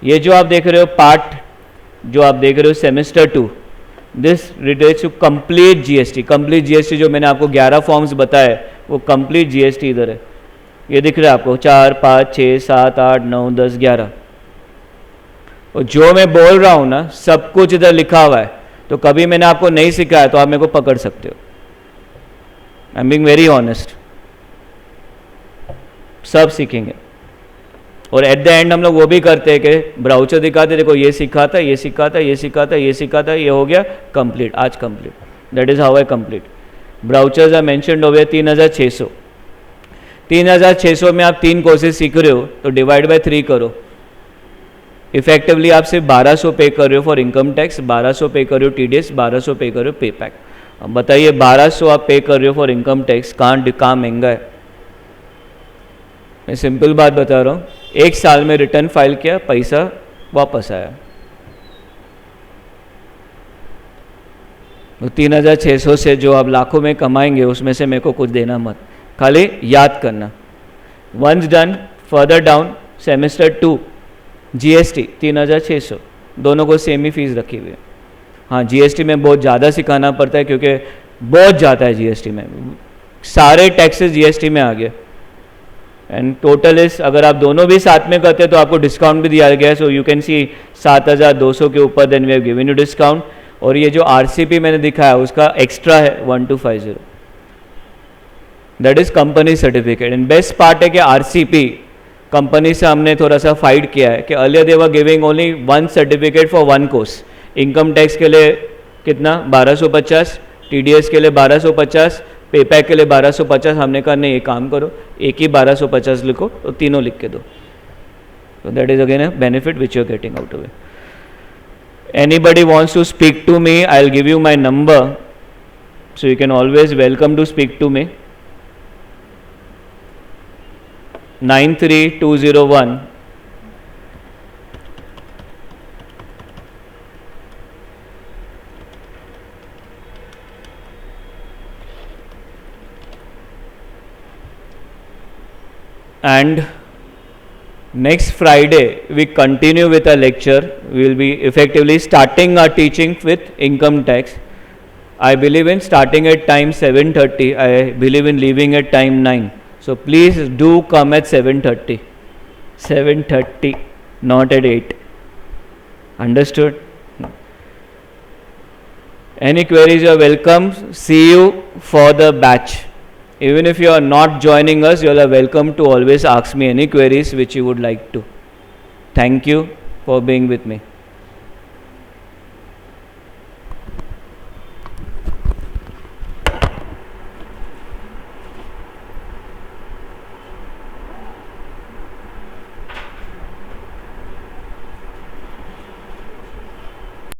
Speaker 1: ये जो आप देख रहे हो part, जो आप देख रहे हो semester 2, this relates to complete GST. Complete GST जो मैंने आपको 11 फॉर्म्स बताए, वो कंप्लीट जीएसटी इधर है. ये दिख रहा है आपको 4, 5, 6, 7, 8, 9, 10, 11. और जो मैं बोल रहा हूँ ना, सब कुछ इधर लिखा हुआ है. तो कभी मैंने आपको नहीं सिखाया तो आप मेरे को पकड़ सकते हो. I am being very honest. सब सीखेंगे. और एट द एंड हम लोग वो भी करते हैं कि ब्राउचर दिखाते, देखो ये सीखा था, ये सीखा था, ये सीखा था, ये सीखा था, ये हो गया कंप्लीट, आज complete. That is how I complete. Brochures are mentioned हो गया 3600. 3600 में आप 3 कोर्सेज सीख रहे हो तो डिवाइड बाय 3 करो. इफेक्टिवली आप सिर्फ 1200 पे कर रहे हो फॉर इनकम टैक्स, 1200 पे कर रहे हो TDS, 1200 पे कर रहे हो पे पैक. अब बताइए 1200 आप पे कर रहे हो फॉर इनकम टैक्स, कहाँ महंगा है? मैं सिंपल बात बता रहा हूँ. 1 साल में रिटर्न फाइल किया, पैसा वापस आया. तो 3600 से जो आप लाखों में कमाएंगे उसमें से मेरे को कुछ देना मत, खाली याद करना. Once done, further down semester 2 GST 3600, दोनों को सेम ही फीस रखी हुई है. हाँ, GST में बहुत ज़्यादा सिखाना पड़ता है क्योंकि बहुत ज़्यादा है GST में, सारे टैक्सेस GST में आ गए. एंड टोटल इज, अगर आप दोनों भी साथ में करते तो आपको डिस्काउंट भी दिया गया है. सो यू कैन सी 7,200 के ऊपर then we have given you discount. और ये जो RCP मैंने दिखाया उसका एक्स्ट्रा है 1250. That is company certificate. And best part है कि RCP कंपनी से हमने थोड़ा सा फाइट किया है कि earlier they were giving only 1 certificate for 1 course. Income tax के लिए कितना 1250, TDS के लिए 1250, पेपैक के लिए 1250. हमने कहा नहीं, ये काम करो, एक ही 1250 लिखो तो तीनों लिख के दो. So that is again a benefit which you are getting out of it. Anybody wants to speak to me, I'll give you my number, so you can always welcome to speak to me. 93201 and next Friday we continue with a lecture. We will be effectively starting our teaching with income tax. I believe in starting at time 7:30. I believe in leaving at time 9. So please do come at 7:30. 7:30, not at 8. Understood? Any queries, you are welcome. See you for the batch. Even if you are not joining us, you all are welcome to always ask me any queries which you would like to. Thank you for being with me.